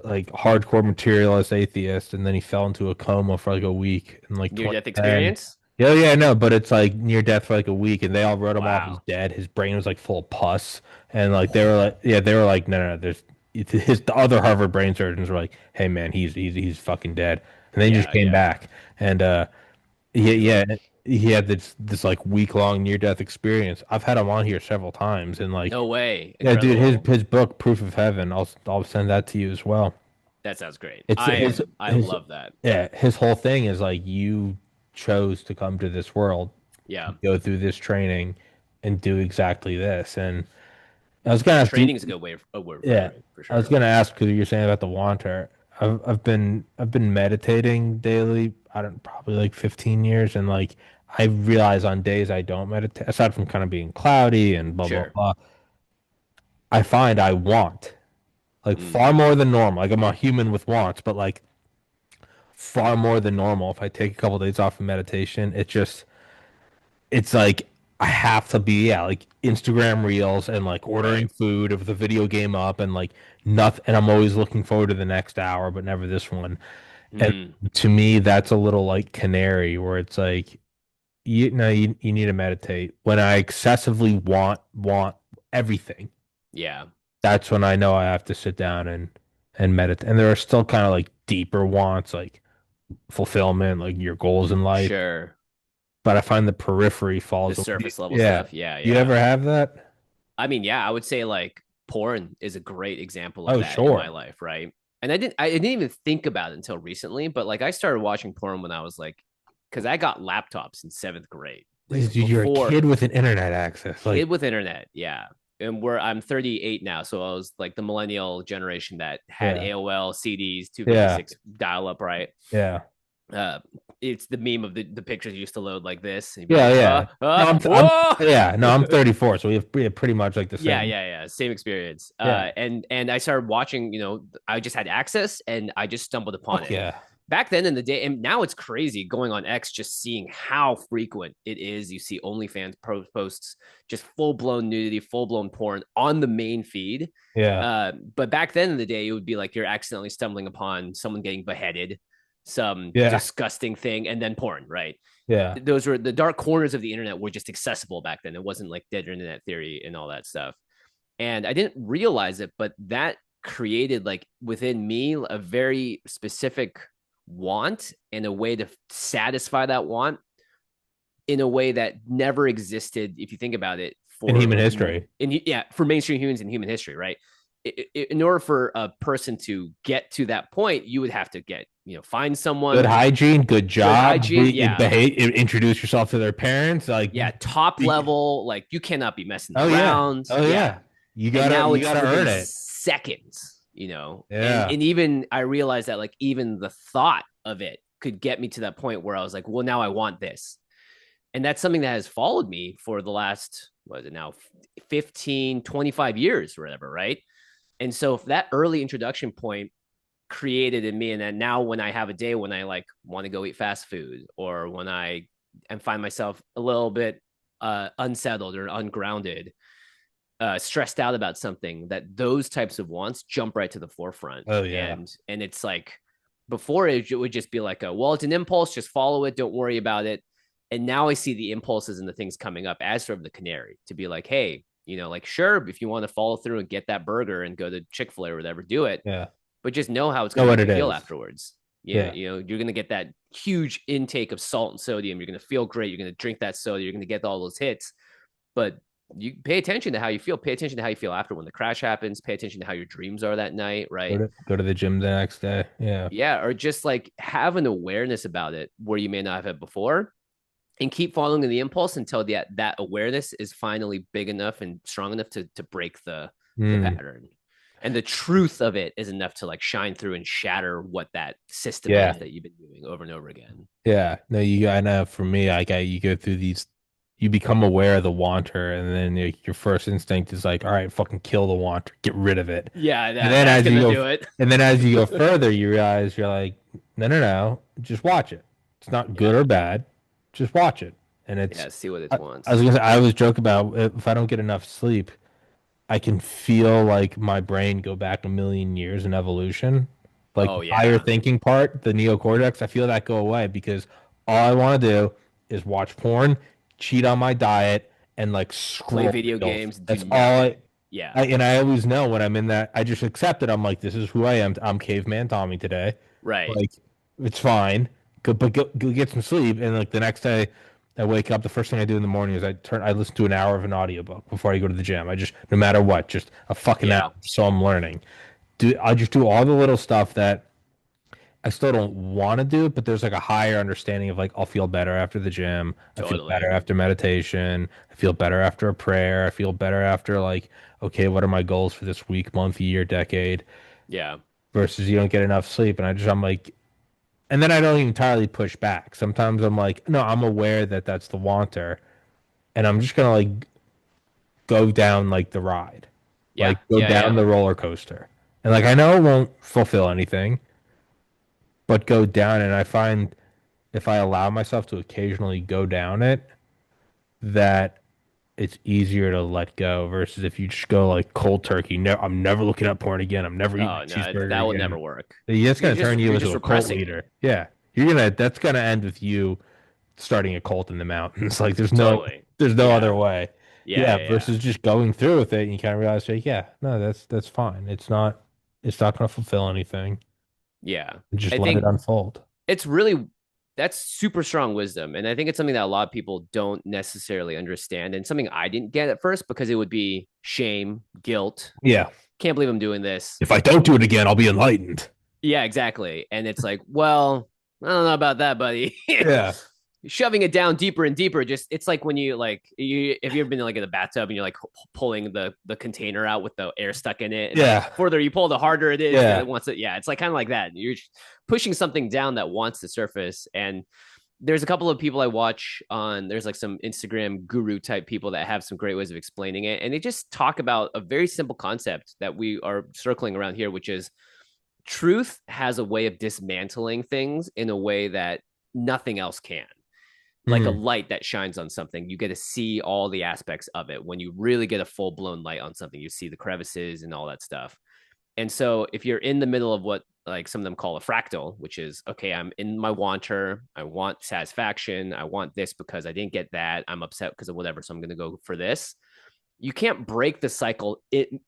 [SPEAKER 1] like hardcore materialist atheist. And then he fell into a coma for like a week in like
[SPEAKER 2] Near death
[SPEAKER 1] 2010.
[SPEAKER 2] experience.
[SPEAKER 1] Yeah, yeah, no, but it's like near death for like a week, and they all wrote him off as
[SPEAKER 2] Wow.
[SPEAKER 1] dead. His brain was like full of pus, and like they were like, yeah, they were like, no, no, no, the other Harvard brain surgeons were like, hey man, he's fucking dead, and then he just
[SPEAKER 2] Yeah,
[SPEAKER 1] came
[SPEAKER 2] yeah.
[SPEAKER 1] back, and yeah, he had this like week long near death experience. I've had him on here several times, and like,
[SPEAKER 2] No way.
[SPEAKER 1] yeah, dude, his
[SPEAKER 2] Incredible.
[SPEAKER 1] his book Proof of Heaven, I'll send that to you as well.
[SPEAKER 2] That sounds great.
[SPEAKER 1] It's
[SPEAKER 2] I
[SPEAKER 1] his
[SPEAKER 2] love that.
[SPEAKER 1] yeah, his whole thing is like you chose to come to this world,
[SPEAKER 2] Yeah.
[SPEAKER 1] go through this training, and do exactly this. And I was gonna ask,
[SPEAKER 2] Training is a good way a word for
[SPEAKER 1] yeah,
[SPEAKER 2] it for
[SPEAKER 1] I was
[SPEAKER 2] sure.
[SPEAKER 1] gonna ask because you're saying about the wanter. I've been meditating daily. I don't probably like 15 years, and like I realize on days I don't meditate, aside from kind of being cloudy and blah blah
[SPEAKER 2] Sure.
[SPEAKER 1] blah, I find I want like
[SPEAKER 2] Mm.
[SPEAKER 1] far more than normal. Like I'm a human with wants, but like far more than normal. If I take a couple days off of meditation, it's like I have to be, yeah, like Instagram reels and like ordering
[SPEAKER 2] Right.
[SPEAKER 1] food with the video game up and like nothing. And I'm always looking forward to the next hour, but never this one. And
[SPEAKER 2] Mm.
[SPEAKER 1] to me, that's a little like canary where it's like, you need to meditate. When I excessively want everything,
[SPEAKER 2] Yeah.
[SPEAKER 1] that's when I know I have to sit down and meditate. And there are still kind of like deeper wants, like fulfillment, like your goals in life.
[SPEAKER 2] Sure.
[SPEAKER 1] But I find the periphery
[SPEAKER 2] The
[SPEAKER 1] falls away.
[SPEAKER 2] surface level
[SPEAKER 1] Yeah.
[SPEAKER 2] stuff. Yeah,
[SPEAKER 1] Do you
[SPEAKER 2] yeah.
[SPEAKER 1] ever have that?
[SPEAKER 2] I mean, yeah, I would say like porn is a great example of
[SPEAKER 1] Oh,
[SPEAKER 2] that in my
[SPEAKER 1] sure.
[SPEAKER 2] life, right? And I didn't even think about it until recently, but like I started watching porn when I was like, because I got laptops in seventh grade, like
[SPEAKER 1] Dude, you're a
[SPEAKER 2] before
[SPEAKER 1] kid with an internet access.
[SPEAKER 2] kid
[SPEAKER 1] Like,
[SPEAKER 2] with internet, yeah. And I'm 38 now, so I was like the millennial generation that had
[SPEAKER 1] yeah,
[SPEAKER 2] AOL CDs,
[SPEAKER 1] yeah,
[SPEAKER 2] 256 dial up, right?
[SPEAKER 1] yeah,
[SPEAKER 2] uh it's the meme of the pictures used to load like this and you'd be
[SPEAKER 1] yeah,
[SPEAKER 2] like
[SPEAKER 1] yeah. No,
[SPEAKER 2] whoa.
[SPEAKER 1] yeah, no, I'm 34, so we have pretty much like the
[SPEAKER 2] Yeah,
[SPEAKER 1] same.
[SPEAKER 2] yeah, yeah, same experience.
[SPEAKER 1] Yeah.
[SPEAKER 2] And I started watching, I just had access and I just stumbled upon
[SPEAKER 1] Fuck
[SPEAKER 2] it
[SPEAKER 1] yeah.
[SPEAKER 2] back then in the day. And now it's crazy going on X, just seeing how frequent it is. You see OnlyFans posts, just full-blown nudity, full-blown porn on the main feed.
[SPEAKER 1] Yeah.
[SPEAKER 2] But back then in the day, it would be like you're accidentally stumbling upon someone getting beheaded, some
[SPEAKER 1] Yeah.
[SPEAKER 2] disgusting thing, and then porn, right?
[SPEAKER 1] Yeah.
[SPEAKER 2] Those were the dark corners of the internet were just accessible back then. It wasn't like dead internet theory and all that stuff. And I didn't realize it, but that created like within me a very specific want and a way to satisfy that want in a way that never existed if you think about it
[SPEAKER 1] In
[SPEAKER 2] for
[SPEAKER 1] human history.
[SPEAKER 2] for mainstream humans in human history, right? In order for a person to get to that point, you would have to get find
[SPEAKER 1] Good
[SPEAKER 2] someone,
[SPEAKER 1] hygiene, good
[SPEAKER 2] good
[SPEAKER 1] job.
[SPEAKER 2] hygiene, yeah,
[SPEAKER 1] Introduce yourself to their parents. Like,
[SPEAKER 2] yeah, top level, like you cannot be messing
[SPEAKER 1] oh yeah.
[SPEAKER 2] around,
[SPEAKER 1] Oh
[SPEAKER 2] yeah.
[SPEAKER 1] yeah. You
[SPEAKER 2] And
[SPEAKER 1] gotta
[SPEAKER 2] now
[SPEAKER 1] you
[SPEAKER 2] it's
[SPEAKER 1] gotta
[SPEAKER 2] within
[SPEAKER 1] earn it.
[SPEAKER 2] seconds, and
[SPEAKER 1] Yeah.
[SPEAKER 2] even I realized that like even the thought of it could get me to that point where I was like, well, now I want this. And that's something that has followed me for the last, what is it now, 15, 25 years or whatever, right? And so if that early introduction point created in me, and then now when I have a day when I like want to go eat fast food, or when I and find myself a little bit unsettled or ungrounded, stressed out about something, that those types of wants jump right to the forefront.
[SPEAKER 1] Oh yeah.
[SPEAKER 2] And it's like before it would just be like well, it's an impulse, just follow it, don't worry about it. And now I see the impulses and the things coming up as sort of the canary to be like, hey, Like sure, if you want to follow through and get that burger and go to Chick-fil-A or whatever, do it,
[SPEAKER 1] Yeah.
[SPEAKER 2] but just know how it's going
[SPEAKER 1] Know
[SPEAKER 2] to
[SPEAKER 1] what
[SPEAKER 2] make
[SPEAKER 1] it
[SPEAKER 2] you feel
[SPEAKER 1] is.
[SPEAKER 2] afterwards.
[SPEAKER 1] Yeah.
[SPEAKER 2] You're going to get that huge intake of salt and sodium. You're going to feel great. You're going to drink that soda. You're going to get all those hits, but you pay attention to how you feel. Pay attention to how you feel after when the crash happens. Pay attention to how your dreams are that night, right?
[SPEAKER 1] Go to the gym the next day. Yeah.
[SPEAKER 2] Yeah, or just like have an awareness about it where you may not have it before, and keep following the impulse until that awareness is finally big enough and strong enough to break the
[SPEAKER 1] Mm.
[SPEAKER 2] pattern. And the truth of it is enough to like shine through and shatter what that system is
[SPEAKER 1] Yeah.
[SPEAKER 2] that you've been doing over and over again.
[SPEAKER 1] Yeah. No, I know for me, you go through these, you become aware of the wanter, and then your first instinct is like, all right, fucking kill the wanter, get rid of it.
[SPEAKER 2] Yeah,
[SPEAKER 1] And then
[SPEAKER 2] that's
[SPEAKER 1] as you
[SPEAKER 2] gonna
[SPEAKER 1] go,
[SPEAKER 2] do it.
[SPEAKER 1] and then as you go further, you realize you're like, no, no, no, just watch it. It's not good
[SPEAKER 2] Yeah.
[SPEAKER 1] or bad. Just watch it. And
[SPEAKER 2] Yeah,
[SPEAKER 1] it's,
[SPEAKER 2] see what it
[SPEAKER 1] I was
[SPEAKER 2] wants.
[SPEAKER 1] gonna say, I always joke about if I don't get enough sleep, I can feel like my brain go back a million years in evolution. Like
[SPEAKER 2] Oh
[SPEAKER 1] the higher
[SPEAKER 2] yeah.
[SPEAKER 1] thinking part, the neocortex, I feel that go away because all I want to do is watch porn, cheat on my diet, and like
[SPEAKER 2] Play
[SPEAKER 1] scroll
[SPEAKER 2] video
[SPEAKER 1] reels.
[SPEAKER 2] games, do
[SPEAKER 1] That's all
[SPEAKER 2] nothing. Yeah.
[SPEAKER 1] and I always know when I'm in that, I just accept it. I'm like, this is who I am. I'm caveman Tommy today.
[SPEAKER 2] Right.
[SPEAKER 1] Like, it's fine. Go get some sleep. And like the next day, I wake up. The first thing I do in the morning is I listen to an hour of an audiobook before I go to the gym. I just, no matter what, just a fucking hour.
[SPEAKER 2] Yeah.
[SPEAKER 1] So I'm learning. I just do all the little stuff that I still don't want to do, but there's like a higher understanding of like I'll feel better after the gym. I feel better
[SPEAKER 2] Totally.
[SPEAKER 1] after meditation. I feel better after a prayer. I feel better after like, okay, what are my goals for this week, month, year, decade?
[SPEAKER 2] Yeah.
[SPEAKER 1] Versus you don't get enough sleep, and I'm like, and then I don't entirely push back. Sometimes I'm like, no, I'm aware that that's the wanter, and I'm just gonna like go down like the ride,
[SPEAKER 2] Yeah.
[SPEAKER 1] like go
[SPEAKER 2] Yeah.
[SPEAKER 1] down
[SPEAKER 2] Yeah.
[SPEAKER 1] the roller coaster, and like I know it won't fulfill anything, but go down, and I find if I allow myself to occasionally go down it, that it's easier to let go versus if you just go like cold turkey. No, I'm never looking at porn again. I'm never eating
[SPEAKER 2] Oh
[SPEAKER 1] a
[SPEAKER 2] no,
[SPEAKER 1] cheeseburger
[SPEAKER 2] that will
[SPEAKER 1] again.
[SPEAKER 2] never work.
[SPEAKER 1] That's gonna turn you
[SPEAKER 2] You're
[SPEAKER 1] into
[SPEAKER 2] just
[SPEAKER 1] a cult
[SPEAKER 2] repressing it.
[SPEAKER 1] leader. Yeah, that's gonna end with you starting a cult in the mountains. Like
[SPEAKER 2] Totally.
[SPEAKER 1] there's no
[SPEAKER 2] Yeah.
[SPEAKER 1] other way.
[SPEAKER 2] Yeah.
[SPEAKER 1] Yeah,
[SPEAKER 2] Yeah. Yeah.
[SPEAKER 1] versus just going through with it and you kind of realize like, yeah, no, that's fine. It's not gonna fulfill anything.
[SPEAKER 2] Yeah.
[SPEAKER 1] Just
[SPEAKER 2] I
[SPEAKER 1] let it
[SPEAKER 2] think
[SPEAKER 1] unfold.
[SPEAKER 2] it's really that's super strong wisdom. And I think it's something that a lot of people don't necessarily understand. And something I didn't get at first because it would be shame, guilt.
[SPEAKER 1] Yeah.
[SPEAKER 2] Can't believe I'm doing this.
[SPEAKER 1] If I don't do it again, I'll be enlightened.
[SPEAKER 2] Yeah, exactly. And it's like, well, I don't know about that, buddy.
[SPEAKER 1] Yeah.
[SPEAKER 2] Shoving it down deeper and deeper. Just it's like when you if you've been like in the bathtub and you're like pulling the container out with the air stuck in it, and the
[SPEAKER 1] Yeah.
[SPEAKER 2] further you pull, the harder it is.
[SPEAKER 1] Yeah.
[SPEAKER 2] It wants it. Yeah, it's like kind of like that. You're pushing something down that wants to surface. And there's a couple of people I watch on. There's like some Instagram guru type people that have some great ways of explaining it, and they just talk about a very simple concept that we are circling around here, which is truth has a way of dismantling things in a way that nothing else can. Like a
[SPEAKER 1] Mm.
[SPEAKER 2] light that shines on something, you get to see all the aspects of it. When you really get a full blown light on something, you see the crevices and all that stuff. And so if you're in the middle of what like some of them call a fractal, which is okay, I'm in my wanter, I want satisfaction, I want this because I didn't get that, I'm upset because of whatever, so I'm going to go for this. You can't break the cycle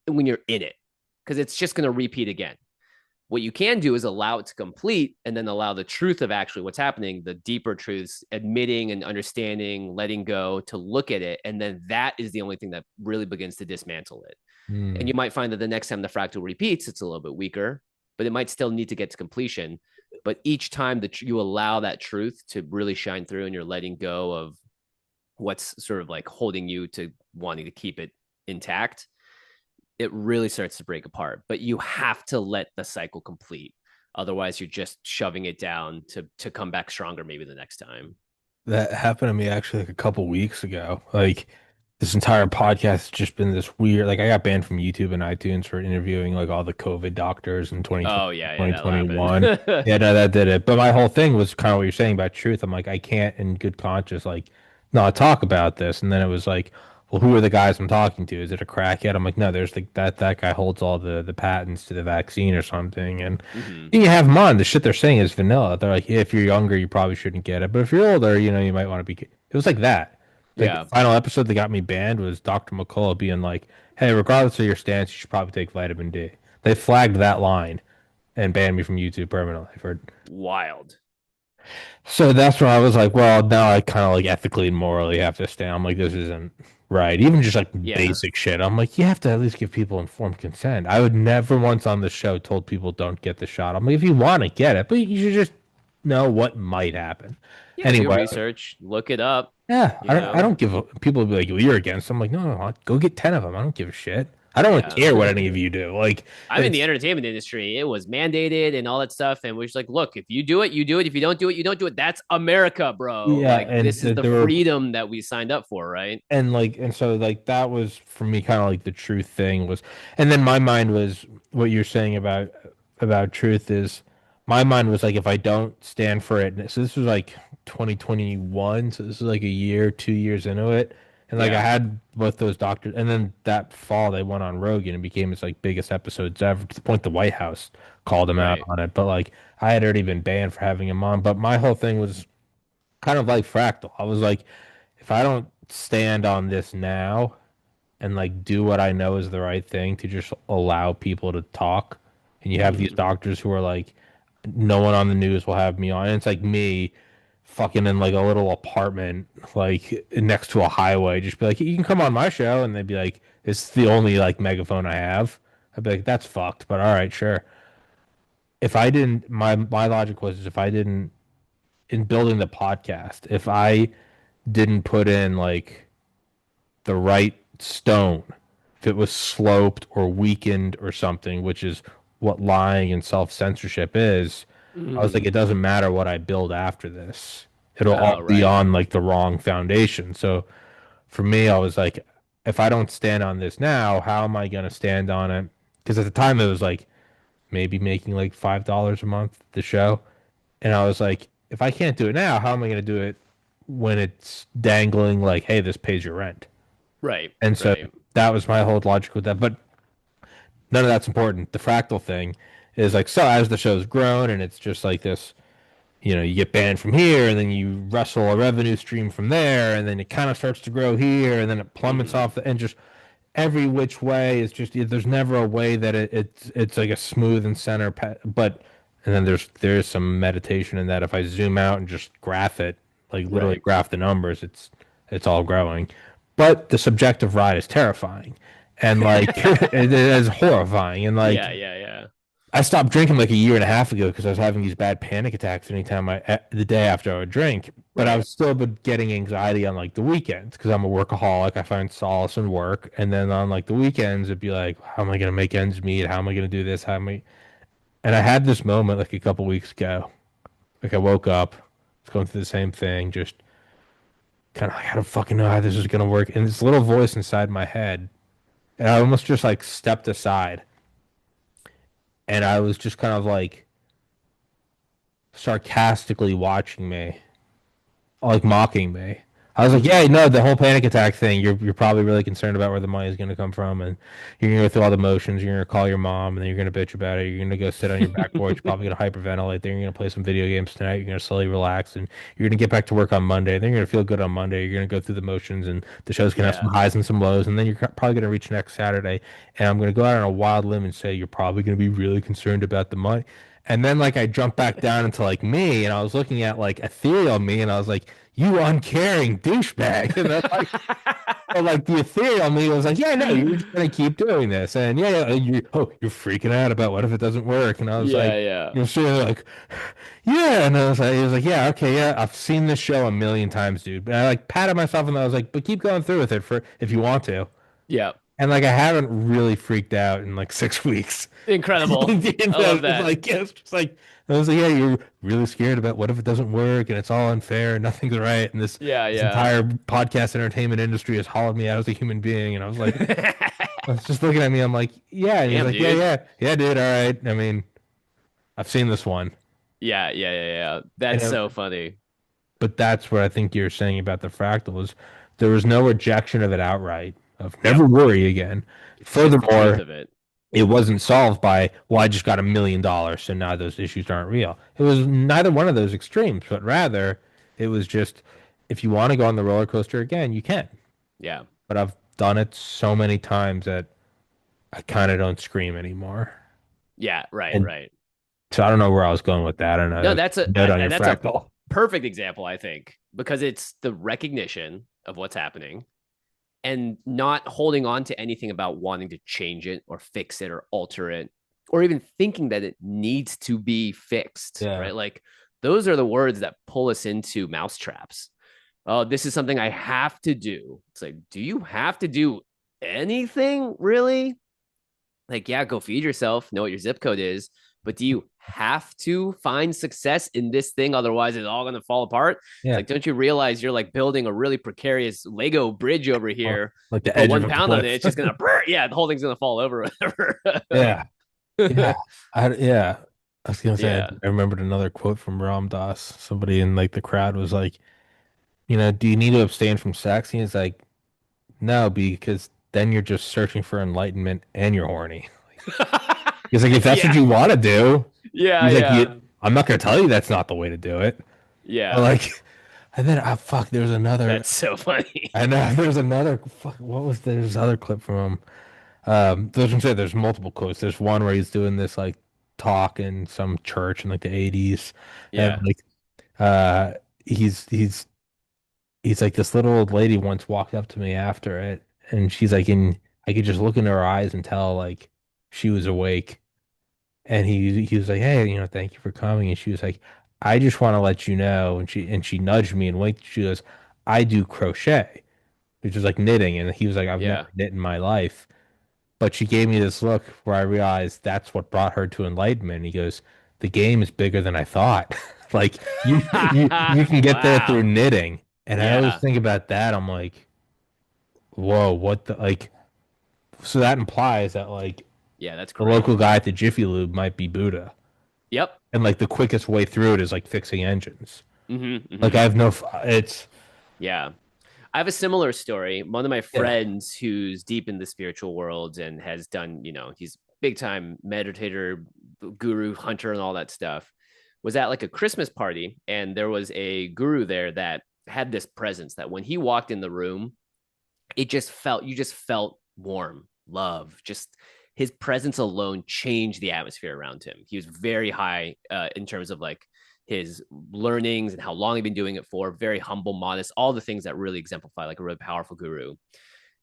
[SPEAKER 2] when you're in it because it's just going to repeat again. What you can do is allow it to complete and then allow the truth of actually what's happening, the deeper truths, admitting and understanding, letting go to look at it. And then that is the only thing that really begins to dismantle it. And
[SPEAKER 1] Mm.
[SPEAKER 2] you might find that the next time the fractal repeats, it's a little bit weaker, but it might still need to get to completion. But each time that you allow that truth to really shine through and you're letting go of what's sort of like holding you to wanting to keep it intact, it really starts to break apart. But you have to let the cycle complete. Otherwise, you're just shoving it down to come back stronger maybe the next time.
[SPEAKER 1] That happened to me actually like a couple weeks ago. Like this entire podcast has just been this weird. Like I got banned from YouTube and iTunes for interviewing like all the COVID doctors in 2020,
[SPEAKER 2] Oh yeah, yeah, that'll
[SPEAKER 1] 2021.
[SPEAKER 2] happen.
[SPEAKER 1] Yeah, no, that did it. But my whole thing was kind of what you're saying about truth. I'm like, I can't in good conscience like not talk about this. And then it was like, well, who are the guys I'm talking to? Is it a crackhead? I'm like, no, there's like that guy holds all the patents to the vaccine or something. And
[SPEAKER 2] Mm-hmm.
[SPEAKER 1] you have them on. The shit they're saying is vanilla. They're like, if you're younger, you probably shouldn't get it. But if you're older, you know, you might want to be. It was like that. Like the
[SPEAKER 2] Yeah.
[SPEAKER 1] final episode that got me banned was Dr. McCullough being like, "Hey, regardless of your stance, you should probably take vitamin D." They flagged that line and banned me from YouTube permanently for.
[SPEAKER 2] Wild.
[SPEAKER 1] So that's where I was like, well, now I kind of like ethically and morally have to stand. I'm like, this isn't right. Even just like
[SPEAKER 2] Yeah.
[SPEAKER 1] basic shit. I'm like, you have to at least give people informed consent. I would never once on the show told people don't get the shot. I'm like, if you want to get it, but you should just know what might happen.
[SPEAKER 2] Yeah. Do
[SPEAKER 1] Anyway,
[SPEAKER 2] research, look it up,
[SPEAKER 1] yeah,
[SPEAKER 2] you
[SPEAKER 1] I
[SPEAKER 2] know?
[SPEAKER 1] don't give a, people will be like, well, you're against. I'm like, no, no, go get 10 of them. I don't give a shit. I don't
[SPEAKER 2] Yeah.
[SPEAKER 1] care what any of you do. Like,
[SPEAKER 2] I'm in the
[SPEAKER 1] it's,
[SPEAKER 2] entertainment industry. It was mandated and all that stuff. And we're just like, look, if you do it, you do it. If you don't do it, you don't do it. That's America, bro.
[SPEAKER 1] yeah,
[SPEAKER 2] Like,
[SPEAKER 1] and
[SPEAKER 2] this is the
[SPEAKER 1] there were
[SPEAKER 2] freedom that we signed up for, right?
[SPEAKER 1] and like and so like that was for me kind of like the truth thing was, and then my mind was what you're saying about truth is my mind was like if I don't stand for it. And so this was like 2021, so this is like a year 2 years into it, and like I
[SPEAKER 2] Yeah.
[SPEAKER 1] had both those doctors, and then that fall they went on Rogan and became its like biggest episodes ever, to the point the White House called him out
[SPEAKER 2] Right.
[SPEAKER 1] on it. But like I had already been banned for having him on, but my whole thing was kind of like Fractal. I was like, if I don't stand on this now and like do what I know is the right thing to just allow people to talk, and you have these
[SPEAKER 2] Mhm.
[SPEAKER 1] doctors who are like, no one on the news will have me on. And it's like me fucking in like a little apartment, like next to a highway, just be like, you can come on my show. And they'd be like, it's the only like megaphone I have. I'd be like, that's fucked, but all right, sure. If I didn't, my logic was if I didn't, in building the podcast, if I didn't put in like the right stone, if it was sloped or weakened or something, which is what lying and self censorship is, I was like,
[SPEAKER 2] Mhm.
[SPEAKER 1] it doesn't matter what I build after this. It'll
[SPEAKER 2] Oh,
[SPEAKER 1] all be
[SPEAKER 2] right.
[SPEAKER 1] on like the wrong foundation. So for me, I was like, if I don't stand on this now, how am I going to stand on it? Because at the time it was like maybe making like $5 a month the show. And I was like, if I can't do it now, how am I going to do it when it's dangling like, hey, this pays your rent?
[SPEAKER 2] Right.
[SPEAKER 1] And so
[SPEAKER 2] Right.
[SPEAKER 1] that was my whole logic with that. But none of that's important. The fractal thing is like, so as the show's grown and it's just like this, you get banned from here and then you wrestle a revenue stream from there and then it kind of starts to grow here and then it plummets
[SPEAKER 2] Mhm.
[SPEAKER 1] off and just every which way is just there's never a way that it's like a smooth and center but and then there's some meditation in that if I zoom out and just graph it, like literally
[SPEAKER 2] Right.
[SPEAKER 1] graph the numbers, it's all growing. But the subjective ride is terrifying and like it is horrifying and like
[SPEAKER 2] Yeah. Yeah. Yeah.
[SPEAKER 1] I stopped drinking like a year and a half ago because I was having these bad panic attacks anytime the day after I would drink. But I
[SPEAKER 2] Right.
[SPEAKER 1] was still getting anxiety on like the weekends because I'm a workaholic. I find solace in work, and then on like the weekends, it'd be like, how am I gonna make ends meet? How am I gonna do this? How am I? And I had this moment like a couple weeks ago. Like I woke up, was going through the same thing, just kind of like I don't fucking know how this is gonna work. And this little voice inside my head, and I almost just like stepped aside, and I was just kind of like sarcastically watching me, like mocking me. I was like, yeah,
[SPEAKER 2] Mhm.
[SPEAKER 1] no, the whole panic attack thing, you're probably really concerned about where the money is going to come from, and you're going to go through all the motions. You're going to call your mom, and then you're going to bitch about it. You're going to go sit on your back porch. You're probably going to hyperventilate. Then you're going to play some video games tonight. You're going to slowly relax, and you're going to get back to work on Monday. Then you're going to feel good on Monday. You're going to go through the motions, and the show's going to have some
[SPEAKER 2] Yeah.
[SPEAKER 1] highs and some lows, and then you're probably going to reach next Saturday. And I'm going to go out on a wild limb and say you're probably going to be really concerned about the money. And then like I jumped back down into like me, and I was looking at like ethereal me, and I was like, "You uncaring douchebag!" And then like the ethereal me was like, "Yeah, no, you're just gonna keep doing this." And yeah, you're freaking out about what if it doesn't work? And I was like,
[SPEAKER 2] Yeah. Yeah.
[SPEAKER 1] sort of like, yeah. And I was like, he was like, yeah, okay, yeah, I've seen this show a million times, dude. But I like patted myself, and I was like, but keep going through with it for if you want to.
[SPEAKER 2] Yeah.
[SPEAKER 1] And like I haven't really freaked out in like 6 weeks.
[SPEAKER 2] Incredible. I love
[SPEAKER 1] It's
[SPEAKER 2] that.
[SPEAKER 1] like yeah, it's just like I was like, yeah, you're really scared about what if it doesn't work and it's all unfair and nothing's right and this
[SPEAKER 2] Yeah.
[SPEAKER 1] this
[SPEAKER 2] Yeah.
[SPEAKER 1] entire podcast entertainment industry has hollowed me out as a human being. And I was just looking at me, I'm like, yeah, and he's
[SPEAKER 2] Damn,
[SPEAKER 1] like, yeah,
[SPEAKER 2] dude.
[SPEAKER 1] yeah, yeah, dude, all right. I mean, I've seen this one,
[SPEAKER 2] Yeah. Yeah. Yeah. Yeah.
[SPEAKER 1] and
[SPEAKER 2] That's so funny.
[SPEAKER 1] but that's what I think you're saying about the fractal is there was no rejection of it outright of never
[SPEAKER 2] Yep.
[SPEAKER 1] worry again.
[SPEAKER 2] It's just the truth
[SPEAKER 1] Furthermore,
[SPEAKER 2] of it.
[SPEAKER 1] it wasn't solved by, well, I just got $1 million, so now those issues aren't real. It was neither one of those extremes, but rather it was just if you want to go on the roller coaster again, you can.
[SPEAKER 2] Yeah.
[SPEAKER 1] But I've done it so many times that I kind of don't scream anymore.
[SPEAKER 2] Yeah. Right.
[SPEAKER 1] And
[SPEAKER 2] Right.
[SPEAKER 1] so I don't know where I was going with that. I don't
[SPEAKER 2] No,
[SPEAKER 1] know. Note on your
[SPEAKER 2] and that's a
[SPEAKER 1] fractal.
[SPEAKER 2] perfect example, I think, because it's the recognition of what's happening and not holding on to anything about wanting to change it or fix it or alter it or even thinking that it needs to be fixed,
[SPEAKER 1] Yeah.
[SPEAKER 2] right? Like those are the words that pull us into mousetraps. Oh, this is something I have to do. It's like, do you have to do anything really? Like, yeah, go feed yourself, know what your zip code is, but do you have to find success in this thing? Otherwise, it's all going to fall apart. It's
[SPEAKER 1] Yeah.
[SPEAKER 2] like, don't you realize you're like building a really precarious Lego bridge over
[SPEAKER 1] Well,
[SPEAKER 2] here?
[SPEAKER 1] like
[SPEAKER 2] You
[SPEAKER 1] the
[SPEAKER 2] put
[SPEAKER 1] edge of
[SPEAKER 2] one
[SPEAKER 1] a
[SPEAKER 2] pound on it,
[SPEAKER 1] cliff.
[SPEAKER 2] it's just going to, yeah, the whole thing's going to fall over.
[SPEAKER 1] Yeah. Yeah. Yeah. I was gonna say
[SPEAKER 2] Yeah.
[SPEAKER 1] I remembered another quote from Ram Dass. Somebody in like the crowd was like, do you need to abstain from sex? And he's like, no, because then you're just searching for enlightenment and you're horny. He's like, if that's what
[SPEAKER 2] Yeah.
[SPEAKER 1] you want to do,
[SPEAKER 2] Yeah.
[SPEAKER 1] he's like,
[SPEAKER 2] Yeah.
[SPEAKER 1] I'm not gonna tell you that's not the way to do it. But
[SPEAKER 2] Yeah.
[SPEAKER 1] like, and then fuck, there's another.
[SPEAKER 2] That's so funny.
[SPEAKER 1] I know there's another. Fuck, what was there's another clip from him. There's I'm saying there's multiple quotes. There's one where he's doing this like talk in some church in like the 80s, and
[SPEAKER 2] Yeah.
[SPEAKER 1] like uh, he's like this little old lady once walked up to me after it, and she's like, in I could just look into her eyes and tell like she was awake. And he was like, "Hey, thank you for coming." And she was like, "I just want to let you know." And she nudged me and winked. She goes, "I do crochet," which is like knitting. And he was like, "I've never
[SPEAKER 2] Yeah.
[SPEAKER 1] knit in my life." But she gave me this look where I realized that's what brought her to enlightenment. He goes, "The game is bigger than I thought. Like you can get there through
[SPEAKER 2] Wow.
[SPEAKER 1] knitting." And I always
[SPEAKER 2] Yeah.
[SPEAKER 1] think about that. I'm like, "Whoa, what the like?" So that implies that like
[SPEAKER 2] Yeah. That's
[SPEAKER 1] the
[SPEAKER 2] great.
[SPEAKER 1] local guy at the Jiffy Lube might be Buddha.
[SPEAKER 2] Yep.
[SPEAKER 1] And like the quickest way through it is like fixing engines.
[SPEAKER 2] Mm-hmm.
[SPEAKER 1] Like
[SPEAKER 2] Mm-hmm.
[SPEAKER 1] I have no, it's
[SPEAKER 2] Yeah. I have a similar story. One of my
[SPEAKER 1] yeah.
[SPEAKER 2] friends who's deep in the spiritual world and has done, he's big time meditator, guru, hunter, and all that stuff, was at like a Christmas party. And there was a guru there that had this presence that when he walked in the room, you just felt warm, love, just his presence alone changed the atmosphere around him. He was very high in terms of like his learnings and how long he'd been doing it for, very humble, modest, all the things that really exemplify like a really powerful guru.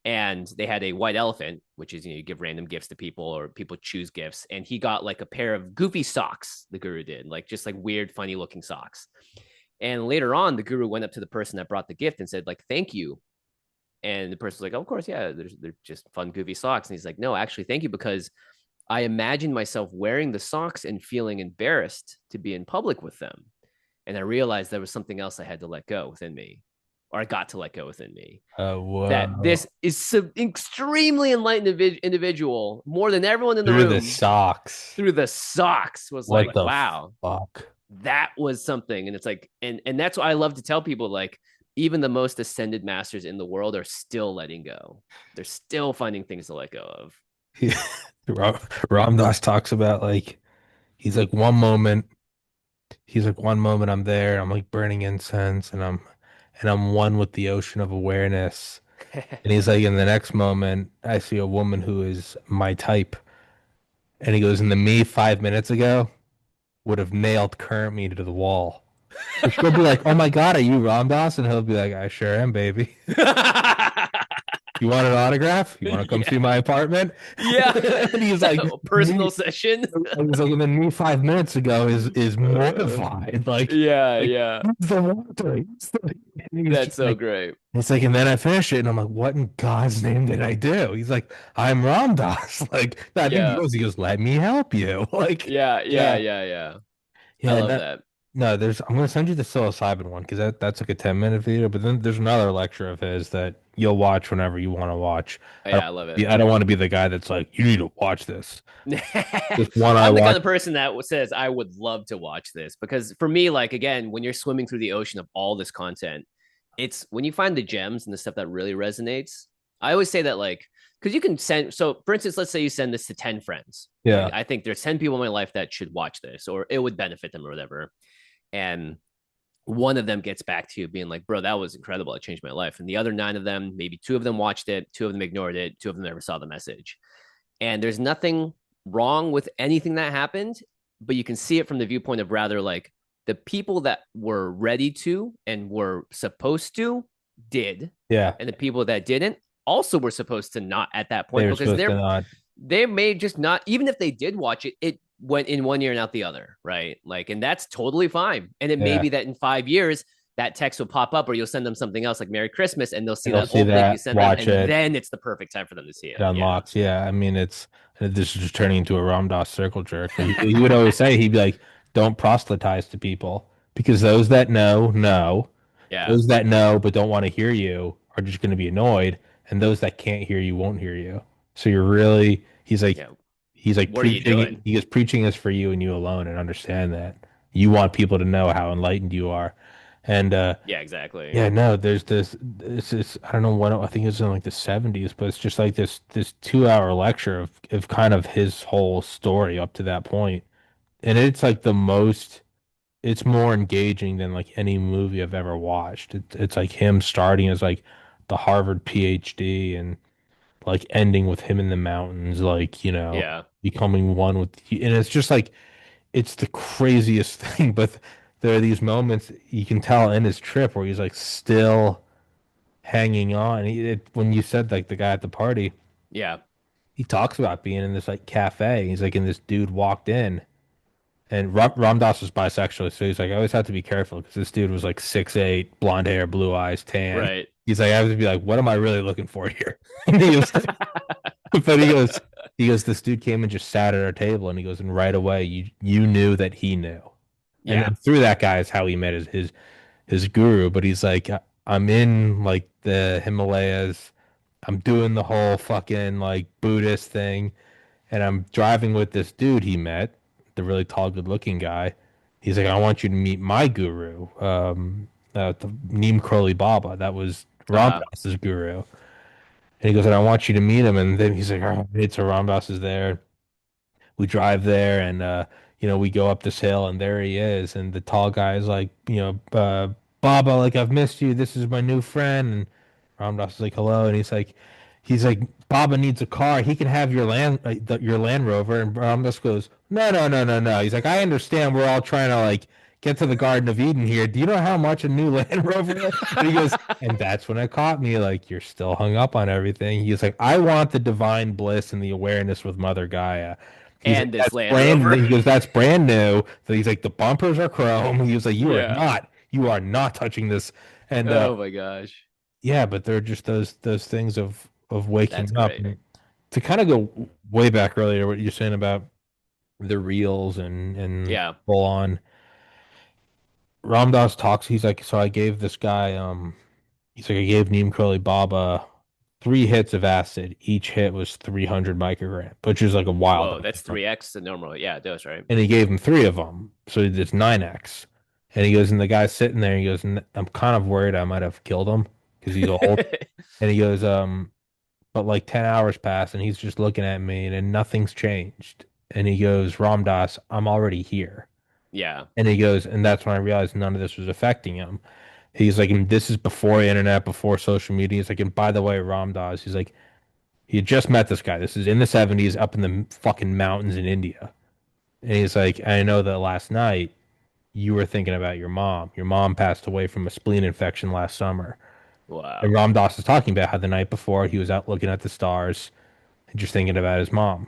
[SPEAKER 2] And they had a white elephant, which is, you give random gifts to people or people choose gifts. And he got like a pair of goofy socks, the guru did, like just like weird, funny looking socks. And later on, the guru went up to the person that brought the gift and said, like, thank you. And the person's like, oh, of course, yeah, they're just fun, goofy socks. And he's like, no, actually, thank you, because I imagined myself wearing the socks and feeling embarrassed to be in public with them. And I realized there was something else I had to let go within me, or I got to let go within me. That
[SPEAKER 1] Whoa.
[SPEAKER 2] this is some extremely enlightened individual, more than everyone in the
[SPEAKER 1] Through the
[SPEAKER 2] room,
[SPEAKER 1] socks.
[SPEAKER 2] through the socks, was
[SPEAKER 1] What
[SPEAKER 2] like,
[SPEAKER 1] the
[SPEAKER 2] wow,
[SPEAKER 1] fuck?
[SPEAKER 2] that was something. And it's like, and that's what I love to tell people, like, even the most ascended masters in the world are still letting go. They're still finding things to let go of.
[SPEAKER 1] Ram Dass talks about like he's like one moment I'm there, I'm like burning incense and I'm one with the ocean of awareness. And he's like in the next moment I see a woman who is my type. And he goes, in the me 5 minutes ago would have nailed current me to the wall. So she'll be like, "Oh my God, are you Ram Dass?" And he'll be like, "I sure am, baby. You want an autograph? You want to come see
[SPEAKER 2] Yeah.
[SPEAKER 1] my apartment?"
[SPEAKER 2] Yeah.
[SPEAKER 1] And he's like,
[SPEAKER 2] Personal
[SPEAKER 1] me.
[SPEAKER 2] session.
[SPEAKER 1] He's like, and then me 5 minutes ago is mortified. Like,
[SPEAKER 2] Yeah,
[SPEAKER 1] like
[SPEAKER 2] yeah.
[SPEAKER 1] he's the water. He's
[SPEAKER 2] That's
[SPEAKER 1] just
[SPEAKER 2] so
[SPEAKER 1] like,
[SPEAKER 2] great.
[SPEAKER 1] it's like, and then I finish it, and I'm like, what in God's name did I do? He's like, I'm Ram Dass. Like, I think
[SPEAKER 2] Yeah.
[SPEAKER 1] he goes, let me help you. Like,
[SPEAKER 2] Yeah, yeah,
[SPEAKER 1] yeah,
[SPEAKER 2] yeah, yeah. I
[SPEAKER 1] yeah.
[SPEAKER 2] love
[SPEAKER 1] No,
[SPEAKER 2] that.
[SPEAKER 1] no, I'm gonna send you the psilocybin one because that's like a 10-minute video. But then there's another lecture of his that you'll watch whenever you want to watch.
[SPEAKER 2] Oh, yeah, I love it.
[SPEAKER 1] I don't want to be the guy that's like, you need to watch this. This one I
[SPEAKER 2] I'm the kind
[SPEAKER 1] watch.
[SPEAKER 2] of person that says I would love to watch this because for me, like again, when you're swimming through the ocean of all this content, it's when you find the gems and the stuff that really resonates. I always say that like because you can send. So, for instance, let's say you send this to 10 friends. Like
[SPEAKER 1] Yeah.
[SPEAKER 2] I think there's 10 people in my life that should watch this or it would benefit them or whatever. And one of them gets back to you being like, bro, that was incredible. It changed my life. And the other nine of them, maybe two of them watched it, two of them ignored it, two of them never saw the message. And there's nothing wrong with anything that happened, but you can see it from the viewpoint of rather like the people that were ready to and were supposed to did,
[SPEAKER 1] Yeah,
[SPEAKER 2] and the people that didn't also were supposed to not at that
[SPEAKER 1] they
[SPEAKER 2] point
[SPEAKER 1] were
[SPEAKER 2] because
[SPEAKER 1] supposed to not.
[SPEAKER 2] they may just not, even if they did watch it, it went in one ear and out the other, right? Like, and that's totally fine. And it may
[SPEAKER 1] Yeah,
[SPEAKER 2] be that in 5 years, that text will pop up or you'll send them something else like Merry Christmas and they'll see
[SPEAKER 1] and they'll
[SPEAKER 2] that
[SPEAKER 1] see
[SPEAKER 2] old link you
[SPEAKER 1] that,
[SPEAKER 2] send them.
[SPEAKER 1] watch
[SPEAKER 2] And
[SPEAKER 1] it,
[SPEAKER 2] then it's the perfect time for them to see
[SPEAKER 1] it
[SPEAKER 2] it. Yeah.
[SPEAKER 1] unlocks. Yeah, I mean, it's this is just turning into a Ram Dass circle jerk. He would always say he'd be like, "Don't proselytize to people because those that know.
[SPEAKER 2] Yeah.
[SPEAKER 1] Those that know but don't want to hear you are just going to be annoyed, and those that can't hear you won't hear you. So you're really,
[SPEAKER 2] Yeah.
[SPEAKER 1] he's like
[SPEAKER 2] What are you
[SPEAKER 1] preaching.
[SPEAKER 2] doing?
[SPEAKER 1] He goes, preaching is for you and you alone, and understand that you want people to know how enlightened you are. And
[SPEAKER 2] Yeah, exactly.
[SPEAKER 1] yeah, no, there's this I don't know what I think it's in like the 70s, but it's just like this 2 hour lecture of kind of his whole story up to that point, and it's like the most. It's more engaging than like any movie I've ever watched. It's like him starting as like the Harvard PhD and like ending with him in the mountains, like,
[SPEAKER 2] Yeah.
[SPEAKER 1] becoming one with, and it's just like, it's the craziest thing. But there are these moments you can tell in his trip where he's like still hanging on. When you said like the guy at the party,
[SPEAKER 2] Yeah.
[SPEAKER 1] he talks about being in this like cafe. He's like, and this dude walked in. And Ram Dass was bisexual, so he's like, I always have to be careful because this dude was like 6'8", blonde hair, blue eyes, tan.
[SPEAKER 2] Right.
[SPEAKER 1] He's like, I have to be like, what am I really looking for here? And he was, but he goes, this dude came and just sat at our table, and he goes, and right away, you knew that he knew, and
[SPEAKER 2] Yeah.
[SPEAKER 1] then through that guy is how he met his guru. But he's like, I'm in like the Himalayas, I'm doing the whole fucking like Buddhist thing, and I'm driving with this dude he met, the really tall, good-looking guy. He's like, I want you to meet my guru, the Neem Karoli Baba. That was Ram
[SPEAKER 2] Uh-huh.
[SPEAKER 1] Dass's guru. And he goes, and I want you to meet him. And then he's like, all right. So Ram Dass is there. We drive there, and we go up this hill, and there he is. And the tall guy is like, Baba, like, I've missed you. This is my new friend. And Ram Dass is like, hello. And he's like, Baba needs a car. He can have your Land Rover. And Ram Dass goes, no, no, no, no, no. He's like, I understand. We're all trying to like get to the Garden of Eden here. Do you know how much a new Land Rover is? And he goes, and that's when it caught me. Like, you're still hung up on everything. He's like, I want the divine bliss and the awareness with Mother Gaia. He's like,
[SPEAKER 2] And this
[SPEAKER 1] that's
[SPEAKER 2] Land
[SPEAKER 1] brand.
[SPEAKER 2] Rover.
[SPEAKER 1] He goes, that's brand new. So he's like, the bumpers are chrome. He was like,
[SPEAKER 2] Yeah.
[SPEAKER 1] you are not touching this. And
[SPEAKER 2] Oh my gosh.
[SPEAKER 1] yeah, but they're just those things of
[SPEAKER 2] That's
[SPEAKER 1] waking up.
[SPEAKER 2] great.
[SPEAKER 1] And to kind of go way back earlier, what you're saying about the reels and
[SPEAKER 2] Yeah.
[SPEAKER 1] full on. Ram Dass talks. He's like, so I gave this guy, he's like, I gave Neem Karoli Baba 3 hits of acid. Each hit was 300 microgram, which is like a wild
[SPEAKER 2] Whoa,
[SPEAKER 1] amount.
[SPEAKER 2] that's 3x the normal. Yeah, it does, right?
[SPEAKER 1] And he gave him three of them, so it's 9x. And he goes, and the guy's sitting there. He goes, I'm kind of worried I might have killed him because he's old. And he goes, but like 10 hours pass, and he's just looking at me, and nothing's changed. And he goes, Ram Dass, I'm already here.
[SPEAKER 2] Yeah.
[SPEAKER 1] And he goes, and that's when I realized none of this was affecting him. He's like, and this is before internet, before social media. He's like, and by the way, Ram Dass, he's like, he had just met this guy. This is in the 70s up in the fucking mountains in India. And he's like, I know that last night you were thinking about your mom. Your mom passed away from a spleen infection last summer. And
[SPEAKER 2] Wow.
[SPEAKER 1] Ram Dass is talking about how the night before he was out looking at the stars and just thinking about his mom.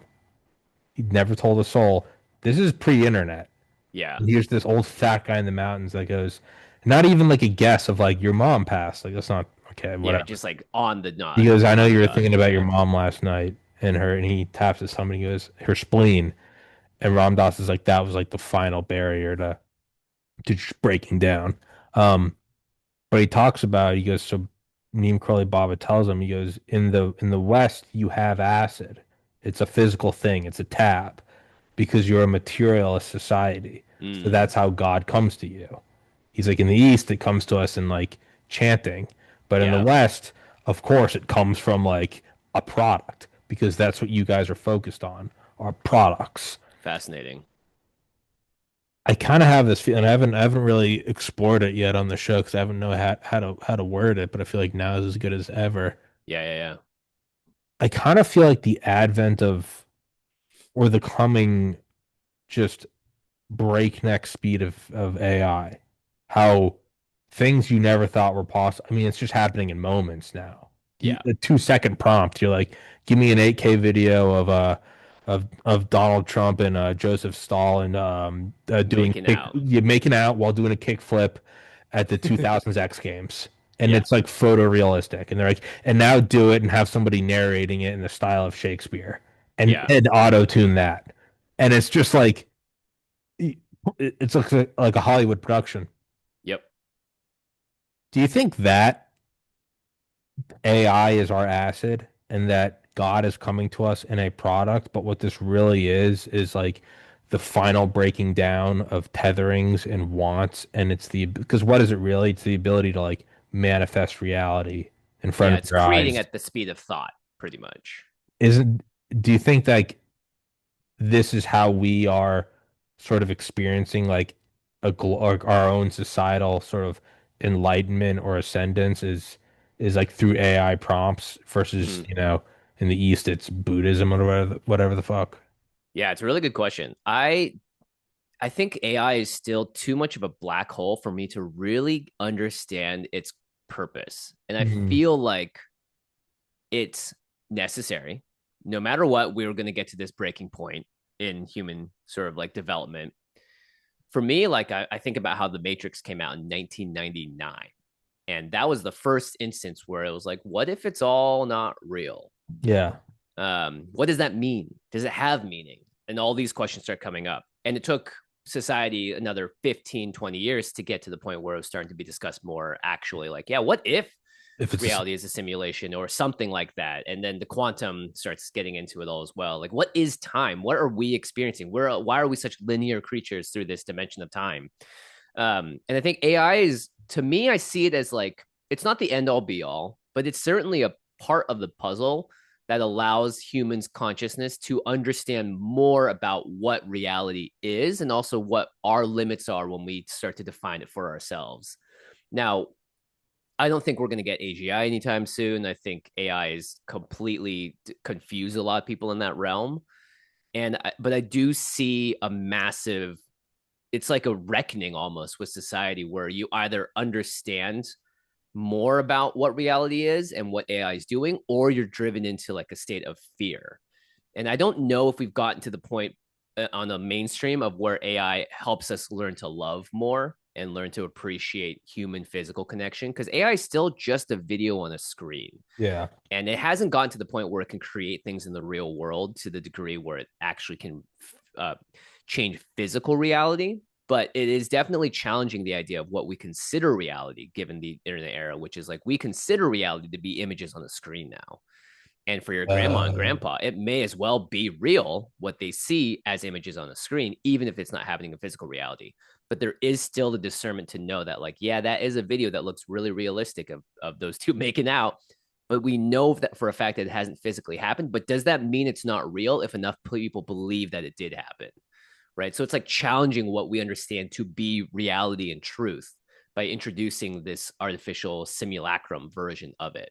[SPEAKER 1] He'd never told a soul. This is pre-internet.
[SPEAKER 2] Yeah.
[SPEAKER 1] And here's this old fat guy in the mountains that goes, not even like a guess of like your mom passed. Like that's not okay,
[SPEAKER 2] Yeah,
[SPEAKER 1] whatever.
[SPEAKER 2] just like on the
[SPEAKER 1] He
[SPEAKER 2] nod.
[SPEAKER 1] goes, I know
[SPEAKER 2] On
[SPEAKER 1] you
[SPEAKER 2] the
[SPEAKER 1] were
[SPEAKER 2] dot.
[SPEAKER 1] thinking about your
[SPEAKER 2] Yeah.
[SPEAKER 1] mom last night and he taps at somebody, he goes, her spleen. And Ram Dass is like, that was like the final barrier to just breaking down. Um, but he talks about, he goes, so Neem Karoli Baba tells him, he goes, in the West, you have acid. It's a physical thing, it's a tap because you're a materialist society. So
[SPEAKER 2] Mm,
[SPEAKER 1] that's how God comes to you. He's like, in the East, it comes to us in like chanting, but in the
[SPEAKER 2] yeah.
[SPEAKER 1] West, of course, it comes from like a product because that's what you guys are focused on, are products.
[SPEAKER 2] Fascinating.
[SPEAKER 1] I kind of have this feeling. I haven't really explored it yet on the show because I haven't know how to word it. But I feel like now is as good as ever.
[SPEAKER 2] Yeah, yeah, yeah.
[SPEAKER 1] I kind of feel like the advent of or the coming just breakneck speed of AI, how things you never thought were possible. I mean, it's just happening in moments now.
[SPEAKER 2] Yeah.
[SPEAKER 1] A 2 second prompt, you're like, give me an 8K video of Donald Trump and Joseph Stalin doing
[SPEAKER 2] Making out.
[SPEAKER 1] you making out while doing a kickflip at the 2000s X Games. And
[SPEAKER 2] Yeah.
[SPEAKER 1] it's like photorealistic. And they're like, and now do it and have somebody narrating it in the style of Shakespeare
[SPEAKER 2] Yeah.
[SPEAKER 1] and auto tune that. And it's just like, it's like a Hollywood production.
[SPEAKER 2] Yep.
[SPEAKER 1] Do you think that AI is our acid and that God is coming to us in a product, but what this really is like the final breaking down of tetherings and wants, and it's the because what is it really? It's the ability to like manifest reality in front
[SPEAKER 2] Yeah.
[SPEAKER 1] of
[SPEAKER 2] It's
[SPEAKER 1] your
[SPEAKER 2] creating
[SPEAKER 1] eyes.
[SPEAKER 2] at the speed of thought, pretty much.
[SPEAKER 1] Isn't do you think like this is how we are sort of experiencing like like our own societal sort of enlightenment or ascendance is like through AI prompts versus,
[SPEAKER 2] Mhm.
[SPEAKER 1] in the East it's Buddhism or whatever the fuck.
[SPEAKER 2] Yeah, it's a really good question. I think AI is still too much of a black hole for me to really understand its purpose. And I
[SPEAKER 1] Mhm.
[SPEAKER 2] feel like it's necessary. No matter what, we're going to get to this breaking point in human sort of like development. For me, like I think about how the Matrix came out in 1999. And that was the first instance where it was like, what if it's all not real?
[SPEAKER 1] Yeah.
[SPEAKER 2] What does that mean? Does it have meaning? And all these questions start coming up. And it took society another 15, 20 years to get to the point where it was starting to be discussed more actually like, yeah, what if
[SPEAKER 1] If it's a,
[SPEAKER 2] reality is a simulation or something like that? And then the quantum starts getting into it all as well. Like, what is time? What are we experiencing? Why are we such linear creatures through this dimension of time? And I think AI is, to me, I see it as like, it's not the end all be all, but it's certainly a part of the puzzle that allows humans' consciousness to understand more about what reality is and also what our limits are when we start to define it for ourselves. Now, I don't think we're going to get AGI anytime soon. I think AI is completely confused a lot of people in that realm. But I do see a massive, it's like a reckoning almost with society where you either understand more about what reality is and what AI is doing, or you're driven into like a state of fear. And I don't know if we've gotten to the point on the mainstream of where AI helps us learn to love more and learn to appreciate human physical connection because AI is still just a video on a screen.
[SPEAKER 1] yeah.
[SPEAKER 2] And it hasn't gotten to the point where it can create things in the real world to the degree where it actually can uh, change physical reality. But it is definitely challenging the idea of what we consider reality given the internet era, which is like we consider reality to be images on the screen now. And for your grandma and
[SPEAKER 1] Uh,
[SPEAKER 2] grandpa, it may as well be real what they see as images on the screen, even if it's not happening in physical reality. But there is still the discernment to know that, like, yeah, that is a video that looks really realistic of those two making out. But we know that for a fact that it hasn't physically happened. But does that mean it's not real if enough people believe that it did happen? Right. So it's like challenging what we understand to be reality and truth by introducing this artificial simulacrum version of it.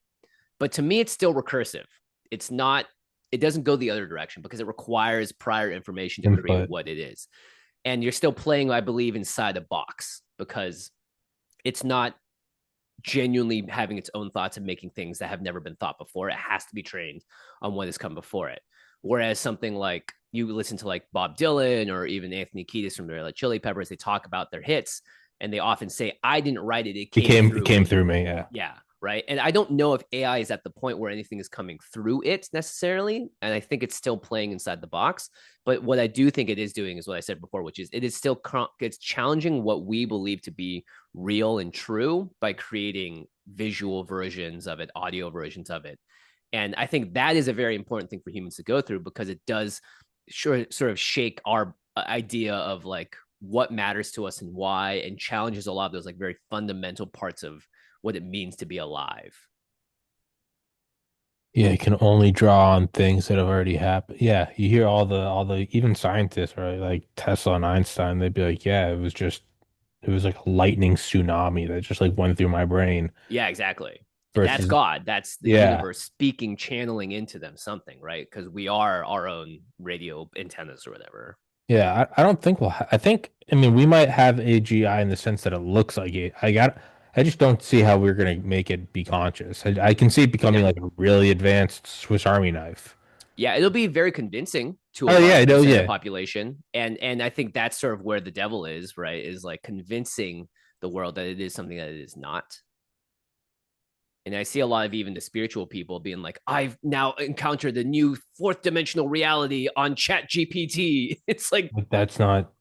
[SPEAKER 2] But to me, it's still recursive. It's not, it doesn't go the other direction because it requires prior information to create
[SPEAKER 1] input.
[SPEAKER 2] what it is. And you're still playing, I believe, inside a box because it's not genuinely having its own thoughts and making things that have never been thought before. It has to be trained on what has come before it. Whereas something like you listen to like Bob Dylan or even Anthony Kiedis from the Red Hot Chili Peppers, they talk about their hits and they often say, I didn't write it, it came
[SPEAKER 1] It
[SPEAKER 2] through
[SPEAKER 1] came
[SPEAKER 2] me.
[SPEAKER 1] through me, yeah.
[SPEAKER 2] Yeah. Right. And I don't know if AI is at the point where anything is coming through it necessarily. And I think it's still playing inside the box. But what I do think it is doing is what I said before, which is it is still it's challenging what we believe to be real and true by creating visual versions of it, audio versions of it. And I think that is a very important thing for humans to go through because it does sort of shake our idea of like what matters to us and why, and challenges a lot of those like very fundamental parts of what it means to be alive.
[SPEAKER 1] Yeah, you can only draw on things that have already happened. Yeah, you hear all the even scientists, right? Like Tesla and Einstein, they'd be like, yeah, it was like a lightning tsunami that just like went through my brain
[SPEAKER 2] Yeah, exactly. And that's
[SPEAKER 1] versus
[SPEAKER 2] God. That's the
[SPEAKER 1] yeah.
[SPEAKER 2] universe speaking, channeling into them something, right? Because we are our own radio antennas or whatever.
[SPEAKER 1] Yeah, I don't think I think, I mean, we might have AGI in the sense that it looks like it. I just don't see how we're gonna make it be conscious. I can see it becoming
[SPEAKER 2] Yeah.
[SPEAKER 1] like a really advanced Swiss Army knife.
[SPEAKER 2] Yeah, it'll be very convincing to a
[SPEAKER 1] Oh yeah,
[SPEAKER 2] large
[SPEAKER 1] no,
[SPEAKER 2] percent of the
[SPEAKER 1] yeah.
[SPEAKER 2] population. And I think that's sort of where the devil is, right? Is like convincing the world that it is something that it is not. And I see a lot of even the spiritual people being like, I've now encountered a new fourth dimensional reality on Chat GPT. It's like,
[SPEAKER 1] Like that's not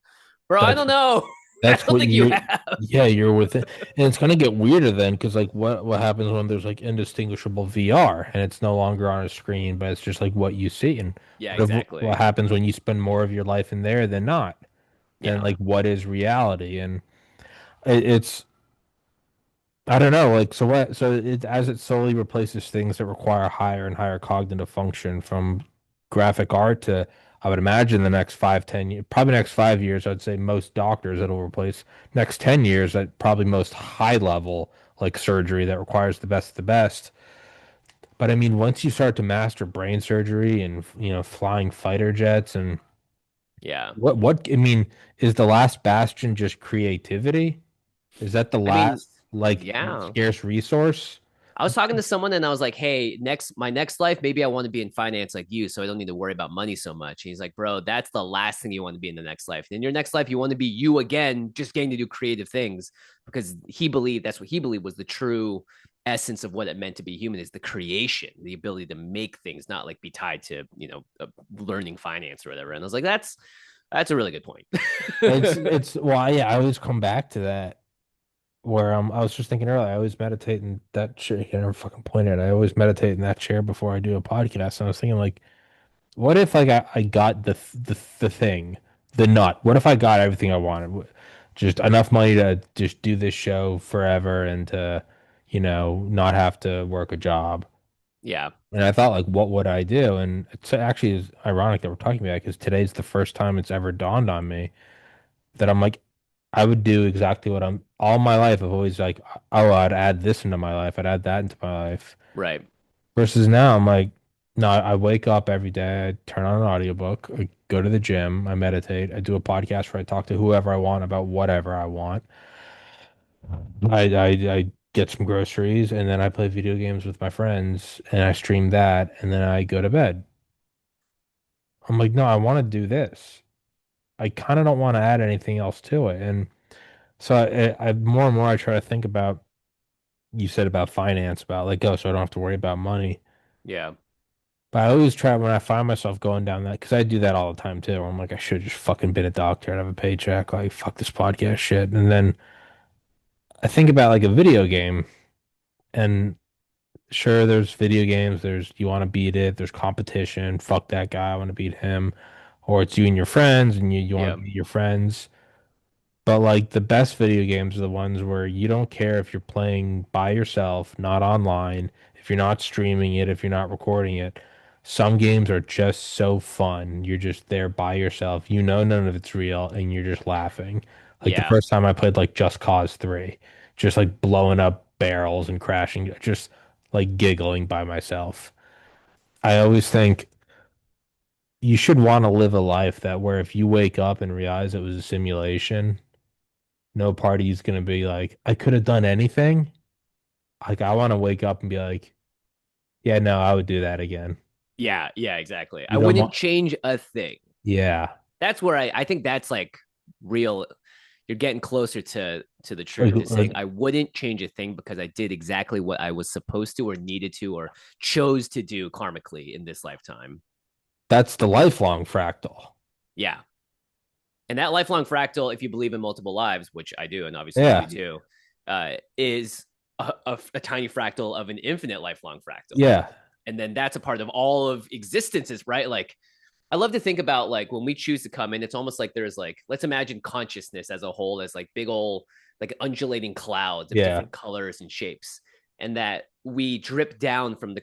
[SPEAKER 2] bro, I
[SPEAKER 1] that's
[SPEAKER 2] don't know. I
[SPEAKER 1] that's
[SPEAKER 2] don't
[SPEAKER 1] what
[SPEAKER 2] think you
[SPEAKER 1] you're
[SPEAKER 2] have.
[SPEAKER 1] yeah, you're with it. And it's gonna get weirder then because like what happens when there's like indistinguishable VR and it's no longer on a screen, but it's just like what you see. And
[SPEAKER 2] Yeah,
[SPEAKER 1] what
[SPEAKER 2] exactly.
[SPEAKER 1] happens when you spend more of your life in there than not? Then
[SPEAKER 2] Yeah.
[SPEAKER 1] like what is reality? And it's I don't know, like so it as it slowly replaces things that require higher and higher cognitive function from graphic art to I would imagine the next 5, 10 years, probably next 5 years, I'd say most doctors it'll replace next 10 years at probably most high level like surgery that requires the best of the best. But I mean, once you start to master brain surgery and flying fighter jets and
[SPEAKER 2] Yeah.
[SPEAKER 1] what I mean, is the last bastion just creativity? Is that the
[SPEAKER 2] I mean,
[SPEAKER 1] last like
[SPEAKER 2] yeah.
[SPEAKER 1] scarce resource?
[SPEAKER 2] I was talking to someone and I was like, "Hey, my next life, maybe I want to be in finance like you, so I don't need to worry about money so much." And he's like, "Bro, that's the last thing you want to be in the next life. In your next life, you want to be you again, just getting to do creative things." Because he believed that's what he believed was the true essence of what it meant to be human is the creation, the ability to make things, not like be tied to learning finance or whatever. And I was like, that's a really good point.
[SPEAKER 1] It's well, yeah, I always come back to that where I was just thinking earlier, I always meditate in that chair. You can never fucking point it. I always meditate in that chair before I do a podcast. And I was thinking like, what if like I got the thing, the nut? What if I got everything I wanted? Just enough money to just do this show forever and to, not have to work a job.
[SPEAKER 2] Yeah,
[SPEAKER 1] And I thought like, what would I do? And it's actually is ironic that we're talking about it because today's the first time it's ever dawned on me that I'm like, I would do exactly what I'm all my life. I've always like, oh, I'd add this into my life. I'd add that into my life.
[SPEAKER 2] right.
[SPEAKER 1] Versus now, I'm like, no, I wake up every day, I turn on an audiobook, I go to the gym, I meditate, I do a podcast where I talk to whoever I want about whatever I want. I get some groceries and then I play video games with my friends and I stream that and then I go to bed. I'm like, no, I want to do this. I kind of don't want to add anything else to it. And so I more and more I try to think about you said about finance, about like, oh, so I don't have to worry about money.
[SPEAKER 2] Yeah,
[SPEAKER 1] But I always try when I find myself going down that because I do that all the time too. I'm like, I should have just fucking been a doctor and have a paycheck. Like, fuck this podcast shit. And then I think about like a video game, and sure, there's video games. There's you want to beat it. There's competition. Fuck that guy. I want to beat him. Or it's you and your friends, and you want
[SPEAKER 2] yeah,
[SPEAKER 1] to beat your friends. But like the best video games are the ones where you don't care if you're playing by yourself, not online, if you're not streaming it, if you're not recording it. Some games are just so fun. You're just there by yourself. You know none of it's real and you're just laughing. Like the
[SPEAKER 2] yeah,
[SPEAKER 1] first time I played like Just Cause 3, just like blowing up barrels and crashing, just like giggling by myself. I always think you should want to live a life that where if you wake up and realize it was a simulation, no party's gonna be like, I could have done anything. Like I want to wake up and be like, yeah, no, I would do that again.
[SPEAKER 2] yeah, yeah. Exactly. I
[SPEAKER 1] You don't
[SPEAKER 2] wouldn't
[SPEAKER 1] want,
[SPEAKER 2] change a thing.
[SPEAKER 1] yeah.
[SPEAKER 2] That's where I think that's like real. You're getting closer to the
[SPEAKER 1] Like,
[SPEAKER 2] truth is saying I wouldn't change a thing because I did exactly what I was supposed to or needed to or chose to do karmically in this lifetime.
[SPEAKER 1] that's the lifelong fractal.
[SPEAKER 2] Yeah. And that lifelong fractal, if you believe in multiple lives, which I do, and obviously you do
[SPEAKER 1] Yeah,
[SPEAKER 2] too, is a tiny fractal of an infinite lifelong fractal.
[SPEAKER 1] yeah,
[SPEAKER 2] And then that's a part of all of existences, right? Like I love to think about like when we choose to come in, it's almost like there's like, let's imagine consciousness as a whole as like big old, like undulating clouds of
[SPEAKER 1] yeah,
[SPEAKER 2] different colors and shapes. And that we drip down from the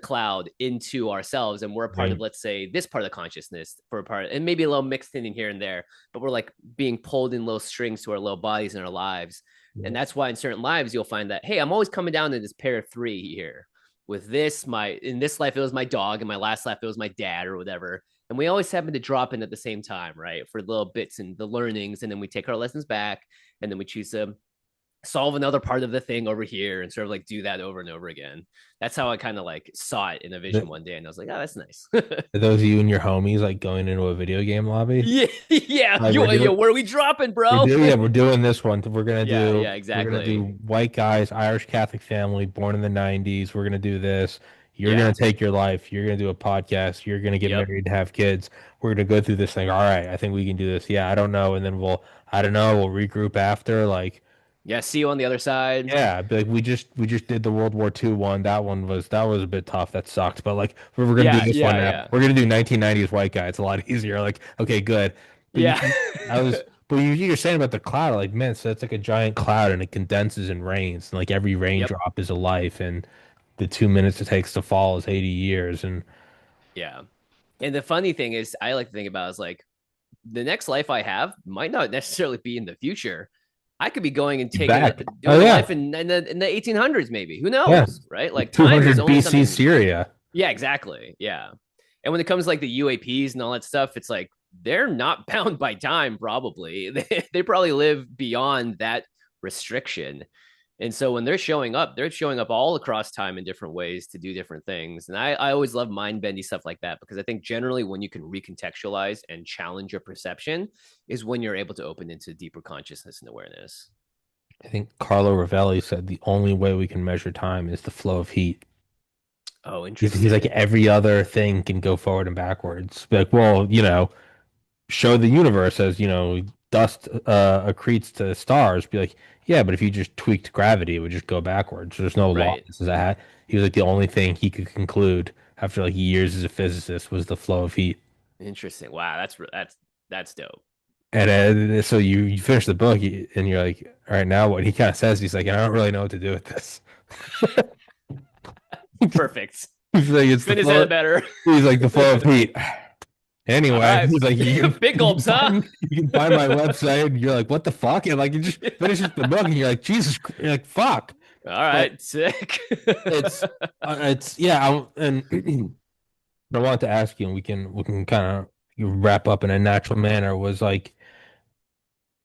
[SPEAKER 2] cloud into ourselves, and we're a part of,
[SPEAKER 1] Right.
[SPEAKER 2] let's say, this part of the consciousness for a part, and maybe a little mixed in here and there, but we're like being pulled in little strings to our little bodies in our lives. And
[SPEAKER 1] Yeah.
[SPEAKER 2] that's why in certain lives you'll find that, hey, I'm always coming down to this pair of three here. With this, my in this life it was my dog, and my last life it was my dad or whatever. And we always happen to drop in at the same time, right? For little bits and the learnings, and then we take our lessons back, and then we choose to solve another part of the thing over here and sort of like do that over and over again. That's how I kind of like saw it in a vision
[SPEAKER 1] The,
[SPEAKER 2] one day, and I was like, oh, that's nice.
[SPEAKER 1] those of you and your homies like going into a video game lobby.
[SPEAKER 2] Yeah, yeah.
[SPEAKER 1] Like
[SPEAKER 2] Yo, where are we dropping, bro?
[SPEAKER 1] yeah, we're doing this one.
[SPEAKER 2] Yeah,
[SPEAKER 1] We're gonna do
[SPEAKER 2] exactly.
[SPEAKER 1] white guys, Irish Catholic family, born in the 90s. We're gonna do this. You're gonna
[SPEAKER 2] Yeah,
[SPEAKER 1] take your life. You're gonna do a podcast. You're gonna get
[SPEAKER 2] yep.
[SPEAKER 1] married and have kids. We're gonna go through this thing. All right, I think we can do this. Yeah, I don't know. And then I don't know, we'll regroup after. Like,
[SPEAKER 2] Yeah, see you on the other side.
[SPEAKER 1] yeah, be like we just did the World War II one. That was a bit tough. That sucked. But like we're gonna do
[SPEAKER 2] Yeah,
[SPEAKER 1] this one
[SPEAKER 2] yeah,
[SPEAKER 1] now.
[SPEAKER 2] yeah,
[SPEAKER 1] We're gonna do 1990s white guy. It's a lot easier. Like, okay, good. But
[SPEAKER 2] yeah.
[SPEAKER 1] I was but you're saying about the cloud, like man, so it's like a giant cloud and it condenses and rains. And like every
[SPEAKER 2] Yep.
[SPEAKER 1] raindrop is a life, and the 2 minutes it takes to fall is 80 years. And
[SPEAKER 2] Yeah. And the funny thing is, I like to think about is like the next life I have might not necessarily be in the future. I could be going and taking
[SPEAKER 1] back. Oh
[SPEAKER 2] doing a
[SPEAKER 1] yeah,
[SPEAKER 2] life in the 1800s, maybe. Who
[SPEAKER 1] yeah.
[SPEAKER 2] knows, right? Like time is
[SPEAKER 1] 200
[SPEAKER 2] only
[SPEAKER 1] BC
[SPEAKER 2] something.
[SPEAKER 1] Syria.
[SPEAKER 2] Yeah, exactly. Yeah. And when it comes to like the UAPs and all that stuff, it's like they're not bound by time, probably. They probably live beyond that restriction. And so when they're showing up all across time in different ways to do different things. And I always love mind bendy stuff like that because I think generally when you can recontextualize and challenge your perception is when you're able to open into deeper consciousness and awareness.
[SPEAKER 1] I think Carlo Rovelli said the only way we can measure time is the flow of heat.
[SPEAKER 2] Oh,
[SPEAKER 1] He's like
[SPEAKER 2] interesting.
[SPEAKER 1] every other thing can go forward and backwards. Be like, well, show the universe as, dust accretes to stars. Be like, yeah, but if you just tweaked gravity, it would just go backwards. There's no law.
[SPEAKER 2] Right.
[SPEAKER 1] This is a He was like the only thing he could conclude after like years as a physicist was the flow of heat.
[SPEAKER 2] Interesting. Wow, that's dope.
[SPEAKER 1] So you finish the book and you're like, all right, now what? He kind of says he's like, I don't really know what to do with this.
[SPEAKER 2] Perfect.
[SPEAKER 1] He's like, it's the
[SPEAKER 2] Couldn't have said
[SPEAKER 1] flow.
[SPEAKER 2] it better.
[SPEAKER 1] He's like the flow of heat.
[SPEAKER 2] All
[SPEAKER 1] Anyway,
[SPEAKER 2] right.
[SPEAKER 1] he's like,
[SPEAKER 2] Big gulps, huh?
[SPEAKER 1] you can find my website. And you're like, what the fuck? And like, you just finishes the book, and you're like, Jesus, you're like, fuck.
[SPEAKER 2] All
[SPEAKER 1] But
[SPEAKER 2] right, sick.
[SPEAKER 1] yeah. And I wanted to ask you, and we can kind of wrap up in a natural manner. Was like,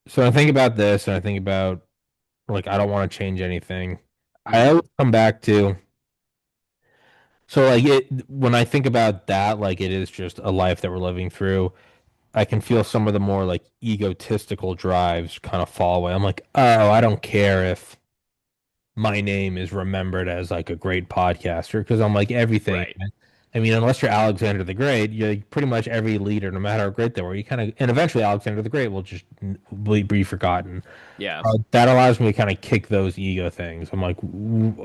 [SPEAKER 1] so I think about this, and I think about like, I don't want to change anything. I
[SPEAKER 2] Hmm.
[SPEAKER 1] always come back to. So like when I think about that, like it is just a life that we're living through. I can feel some of the more like egotistical drives kind of fall away. I'm like, oh, I don't care if my name is remembered as like a great podcaster because I'm like everything.
[SPEAKER 2] Right.
[SPEAKER 1] I mean, unless you're Alexander the Great, you're pretty much every leader, no matter how great they were, you kind of, and eventually Alexander the Great will just be forgotten.
[SPEAKER 2] Yeah.
[SPEAKER 1] That allows me to kind of kick those ego things. I'm like,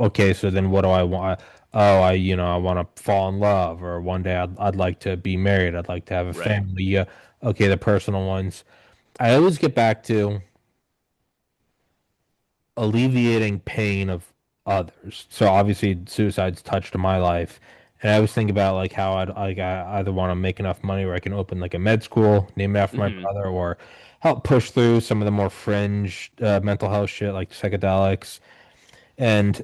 [SPEAKER 1] okay, so then what do I want? Oh, I want to fall in love, or one day I'd like to be married. I'd like to have a
[SPEAKER 2] Right.
[SPEAKER 1] family. Yeah, okay, the personal ones. I always get back to alleviating pain of others. So obviously, suicide's touched my life, and I always think about like how I either want to make enough money where I can open like a med school, name it after my
[SPEAKER 2] Hmm.
[SPEAKER 1] brother, or help push through some of the more fringe mental health shit like psychedelics. And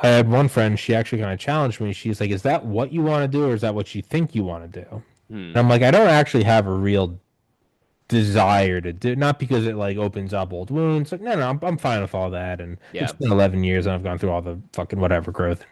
[SPEAKER 1] I had one friend, she actually kind of challenged me. She's like, "Is that what you want to do, or is that what you think you want to do?" And
[SPEAKER 2] Hmm.
[SPEAKER 1] I'm like, "I don't actually have a real desire to do, not because it like opens up old wounds. Like, no, I'm fine with all that. And it's
[SPEAKER 2] Yeah.
[SPEAKER 1] been 11 years and I've gone through all the fucking whatever growth.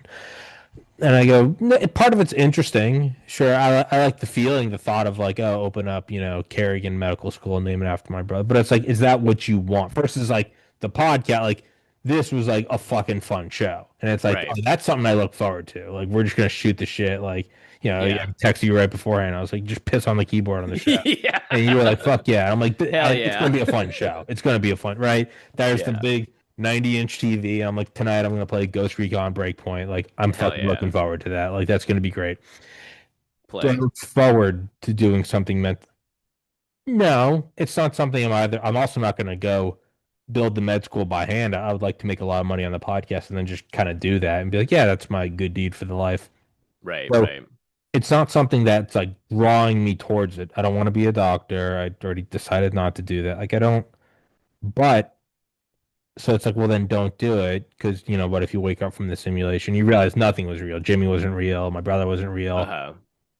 [SPEAKER 1] And I go, "No, part of it's interesting. Sure, I like the feeling, the thought of like, oh, open up, Carrigan Medical School and name it after my brother. But it's like, is that what you want? Versus like the podcast, like this was like a fucking fun show. And it's like, oh,
[SPEAKER 2] Right.
[SPEAKER 1] that's something I look forward to. Like, we're just gonna shoot the shit. Like, I
[SPEAKER 2] Yeah.
[SPEAKER 1] texted you right beforehand. I was like, just piss on the keyboard on the show.
[SPEAKER 2] Yeah.
[SPEAKER 1] And you were like, fuck yeah. And I'm like,
[SPEAKER 2] Hell
[SPEAKER 1] It's going
[SPEAKER 2] yeah.
[SPEAKER 1] to be a fun show. It's going to be a fun, right? There's the
[SPEAKER 2] Yeah.
[SPEAKER 1] big 90-inch TV. I'm like, tonight I'm going to play Ghost Recon Breakpoint. Like, I'm
[SPEAKER 2] Hell
[SPEAKER 1] fucking
[SPEAKER 2] yeah.
[SPEAKER 1] looking forward to that. Like, that's going to be great. Do I
[SPEAKER 2] Play.
[SPEAKER 1] look forward to doing something meant? No, it's not something I'm also not going to go build the med school by hand. I would like to make a lot of money on the podcast and then just kind of do that and be like, yeah, that's my good deed for the life.
[SPEAKER 2] Right,
[SPEAKER 1] So
[SPEAKER 2] right.
[SPEAKER 1] it's not something that's like drawing me towards it. I don't want to be a doctor. I already decided not to do that. Like I don't, but so it's like, well, then don't do it because, what if you wake up from the simulation, you realize nothing was real. Jimmy wasn't real. My brother wasn't real.
[SPEAKER 2] Uh-huh.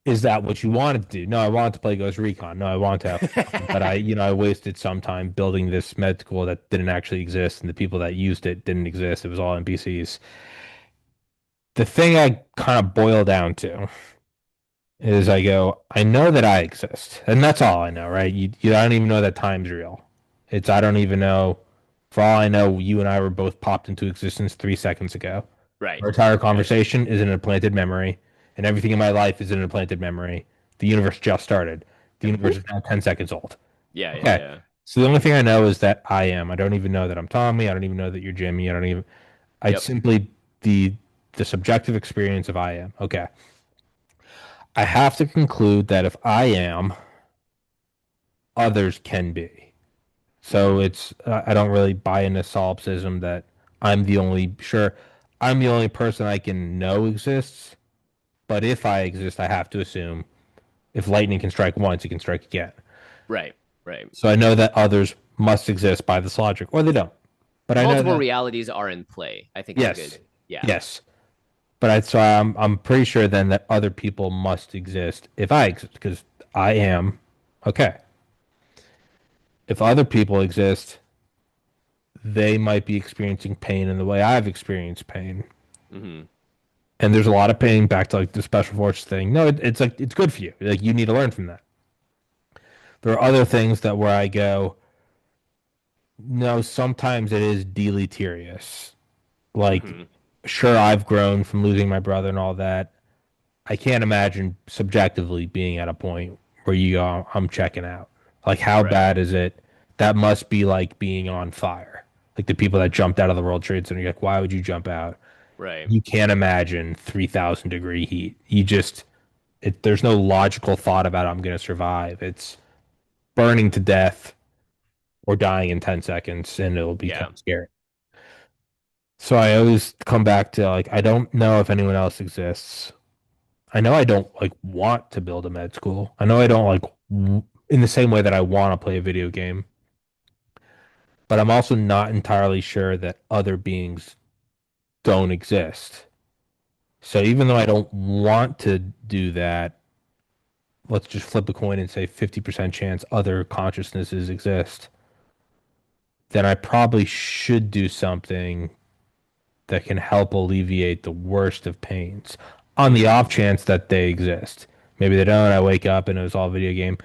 [SPEAKER 1] Is that what you wanted to do? No, I wanted to play Ghost Recon. No, I wanted to have fun. But I wasted some time building this med school that didn't actually exist, and the people that used it didn't exist. It was all NPCs. The thing I kind of boil down to is I go, I know that I exist, and that's all I know, right? I don't even know that time's real. I don't even know. For all I know, you and I were both popped into existence 3 seconds ago.
[SPEAKER 2] Right,
[SPEAKER 1] Our entire
[SPEAKER 2] right.
[SPEAKER 1] conversation is an implanted memory, and everything in my life is an implanted memory. The universe just started. The
[SPEAKER 2] Yep.
[SPEAKER 1] universe is now 10 seconds old.
[SPEAKER 2] Yeah, yeah,
[SPEAKER 1] Okay.
[SPEAKER 2] yeah.
[SPEAKER 1] So the only thing I know is that I am. I don't even know that I'm Tommy. I don't even know that you're Jimmy. I don't even. I'd
[SPEAKER 2] Yep.
[SPEAKER 1] simply the the subjective experience of I am. Okay. I have to conclude that if I am, others can be. So
[SPEAKER 2] Mm-hmm.
[SPEAKER 1] it's I don't really buy into solipsism that I'm the only sure I'm the only person I can know exists. But if I exist, I have to assume if lightning can strike once, it can strike again.
[SPEAKER 2] Right, right.
[SPEAKER 1] So I know that others must exist by this logic, or they don't. But I know
[SPEAKER 2] Multiple
[SPEAKER 1] that
[SPEAKER 2] realities are in play. I think is a good.
[SPEAKER 1] yes,
[SPEAKER 2] Yeah.
[SPEAKER 1] yes. So I'm pretty sure then that other people must exist if I exist because I am okay. If other people exist, they might be experiencing pain in the way I've experienced pain.
[SPEAKER 2] Mm-hmm.
[SPEAKER 1] And there's a lot of pain back to like the special forces thing. No, it's like it's good for you. Like you need to learn from that. There are other things that where I go, no, sometimes it is deleterious. Like,
[SPEAKER 2] Mm-hmm.
[SPEAKER 1] sure, I've grown from losing my brother and all that. I can't imagine subjectively being at a point where you go, I'm checking out. Like, how
[SPEAKER 2] Right,
[SPEAKER 1] bad is it? That must be like being on fire. Like the people that jumped out of the World Trade Center, you're like, why would you jump out?
[SPEAKER 2] right.
[SPEAKER 1] You can't imagine 3,000-degree heat. There's no logical thought about I'm going to survive. It's burning to death or dying in 10 seconds, and it'll be kind
[SPEAKER 2] Yeah.
[SPEAKER 1] of scary. So I always come back to like, I don't know if anyone else exists. I know I don't like want to build a med school. I know I don't like in the same way that I want to play a video game, but I'm also not entirely sure that other beings don't exist. So even though I don't want to do that, let's just flip a coin and say 50% chance other consciousnesses exist, then I probably should do something that can help alleviate the worst of pains on the off
[SPEAKER 2] Mm-hmm.
[SPEAKER 1] chance that they exist. Maybe they don't. I wake up and it was all video game.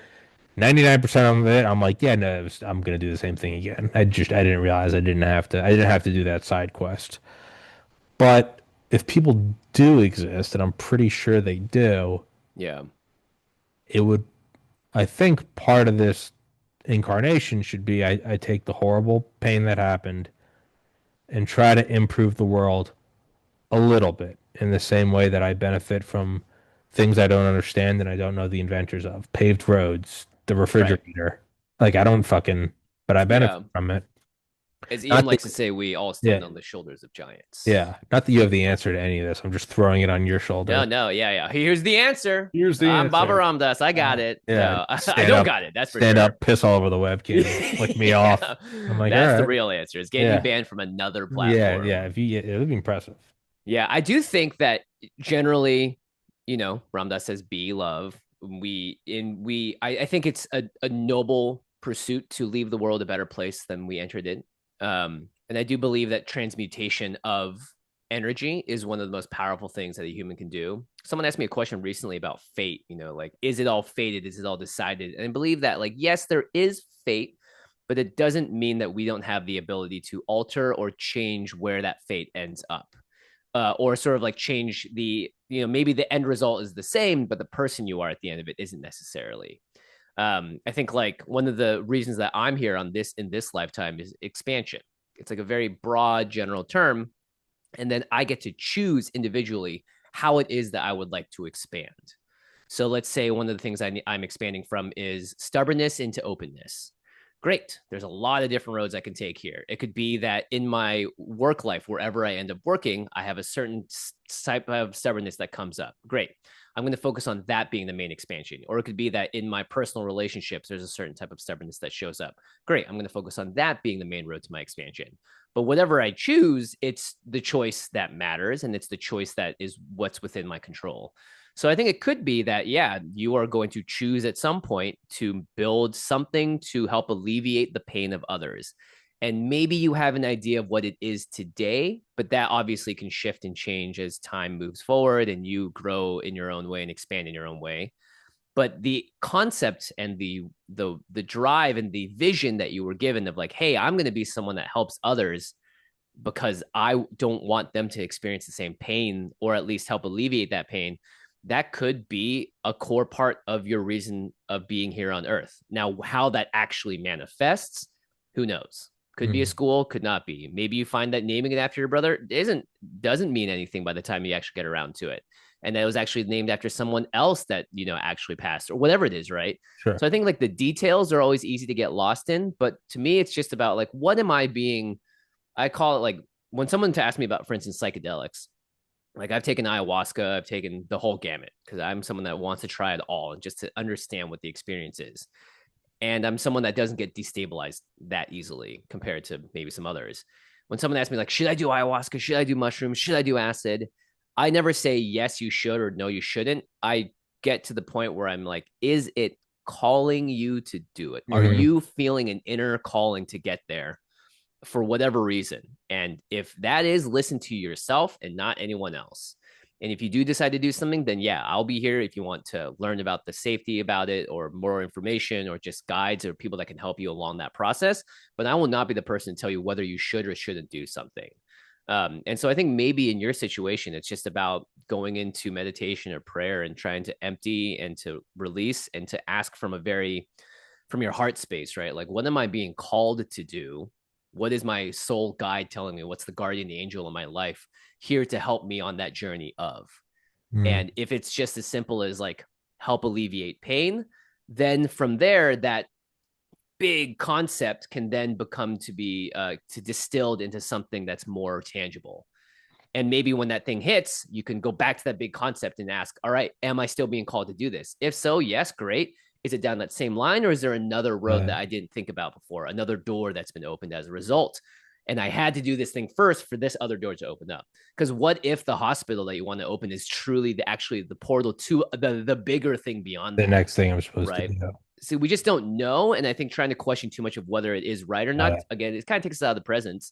[SPEAKER 1] 99% of it, I'm like, yeah, no, I'm gonna do the same thing again. I didn't realize I didn't have to do that side quest. But if people do exist, and I'm pretty sure they do,
[SPEAKER 2] Yeah.
[SPEAKER 1] it would I think part of this incarnation should be I take the horrible pain that happened and try to improve the world a little bit in the same way that I benefit from things I don't understand and I don't know the inventors of. Paved roads, the
[SPEAKER 2] Right.
[SPEAKER 1] refrigerator. Like I don't fucking, but I benefit
[SPEAKER 2] Yeah.
[SPEAKER 1] from it.
[SPEAKER 2] As Ian
[SPEAKER 1] Not that,
[SPEAKER 2] likes to say, we all
[SPEAKER 1] yeah,
[SPEAKER 2] stand on the shoulders of giants.
[SPEAKER 1] yeah. Not that you have the answer to any of this. I'm just throwing it on your
[SPEAKER 2] No,
[SPEAKER 1] shoulder.
[SPEAKER 2] no, yeah, yeah. Here's the answer.
[SPEAKER 1] Here's the
[SPEAKER 2] I'm Baba
[SPEAKER 1] answer.
[SPEAKER 2] Ramdas. I got it.
[SPEAKER 1] Yeah,
[SPEAKER 2] No, I
[SPEAKER 1] stand
[SPEAKER 2] don't
[SPEAKER 1] up,
[SPEAKER 2] got it. That's for
[SPEAKER 1] stand
[SPEAKER 2] sure.
[SPEAKER 1] up, piss all over the webcam and flick me off.
[SPEAKER 2] Yeah,
[SPEAKER 1] I'm like, all
[SPEAKER 2] that's the
[SPEAKER 1] right,
[SPEAKER 2] real answer. Is getting you
[SPEAKER 1] yeah,
[SPEAKER 2] banned from another
[SPEAKER 1] yeah, yeah.
[SPEAKER 2] platform.
[SPEAKER 1] It would be impressive.
[SPEAKER 2] Yeah, I do think that generally, Ramdas says be love. I think it's a noble pursuit to leave the world a better place than we entered it. And I do believe that transmutation of energy is one of the most powerful things that a human can do. Someone asked me a question recently about fate, like, is it all fated? Is it all decided? And I believe that, like, yes, there is fate, but it doesn't mean that we don't have the ability to alter or change where that fate ends up. Or sort of like change maybe the end result is the same, but the person you are at the end of it isn't necessarily. I think like one of the reasons that I'm here on this in this lifetime is expansion. It's like a very broad general term, and then I get to choose individually how it is that I would like to expand. So let's say one of the things I'm expanding from is stubbornness into openness. Great. There's a lot of different roads I can take here. It could be that in my work life, wherever I end up working, I have a certain type of stubbornness that comes up. Great. I'm going to focus on that being the main expansion. Or it could be that in my personal relationships, there's a certain type of stubbornness that shows up. Great. I'm going to focus on that being the main road to my expansion. But whatever I choose, it's the choice that matters. And it's the choice that is what's within my control. So I think it could be that, yeah, you are going to choose at some point to build something to help alleviate the pain of others. And maybe you have an idea of what it is today, but that obviously can shift and change as time moves forward and you grow in your own way and expand in your own way. But the concept and the drive and the vision that you were given of like, hey, I'm going to be someone that helps others because I don't want them to experience the same pain or at least help alleviate that pain, that could be a core part of your reason of being here on earth. Now, how that actually manifests, who knows? Could be a school, could not be. Maybe you find that naming it after your brother doesn't mean anything by the time you actually get around to it. And that was actually named after someone else that, actually passed or whatever it is, right?
[SPEAKER 1] Sure.
[SPEAKER 2] So I think like the details are always easy to get lost in. But to me, it's just about like, what am I being? I call it like when someone to ask me about, for instance, psychedelics, like I've taken ayahuasca, I've taken the whole gamut because I'm someone that wants to try it all and just to understand what the experience is. And I'm someone that doesn't get destabilized that easily compared to maybe some others. When someone asks me, like, should I do ayahuasca? Should I do mushrooms? Should I do acid? I never say yes, you should or no, you shouldn't. I get to the point where I'm like, is it calling you to do it? Are
[SPEAKER 1] Mm-hmm.
[SPEAKER 2] you feeling an inner calling to get there? For whatever reason. And if that is, listen to yourself and not anyone else. And if you do decide to do something, then yeah, I'll be here if you want to learn about the safety about it or more information or just guides or people that can help you along that process. But I will not be the person to tell you whether you should or shouldn't do something. And so I think maybe in your situation, it's just about going into meditation or prayer and trying to empty and to release and to ask from your heart space, right? Like, what am I being called to do? What is my soul guide telling me? What's the guardian angel in my life here to help me on that journey of?
[SPEAKER 1] Mm.
[SPEAKER 2] And if it's just as simple as like help alleviate pain, then from there, that big concept can then become to be to distilled into something that's more tangible. And maybe when that thing hits, you can go back to that big concept and ask, all right, am I still being called to do this? If so, yes, great. Is it down that same line or is there another road
[SPEAKER 1] Yeah.
[SPEAKER 2] that I didn't think about before, another door that's been opened as a result? And I had to do this thing first for this other door to open up. Because what if the hospital that you want to open is truly actually the portal to the bigger thing beyond
[SPEAKER 1] The
[SPEAKER 2] that,
[SPEAKER 1] next thing I'm supposed to
[SPEAKER 2] right?
[SPEAKER 1] do.
[SPEAKER 2] So we just don't know. And I think trying to question too much of whether it is right or not, again, it kind of takes us out of the presence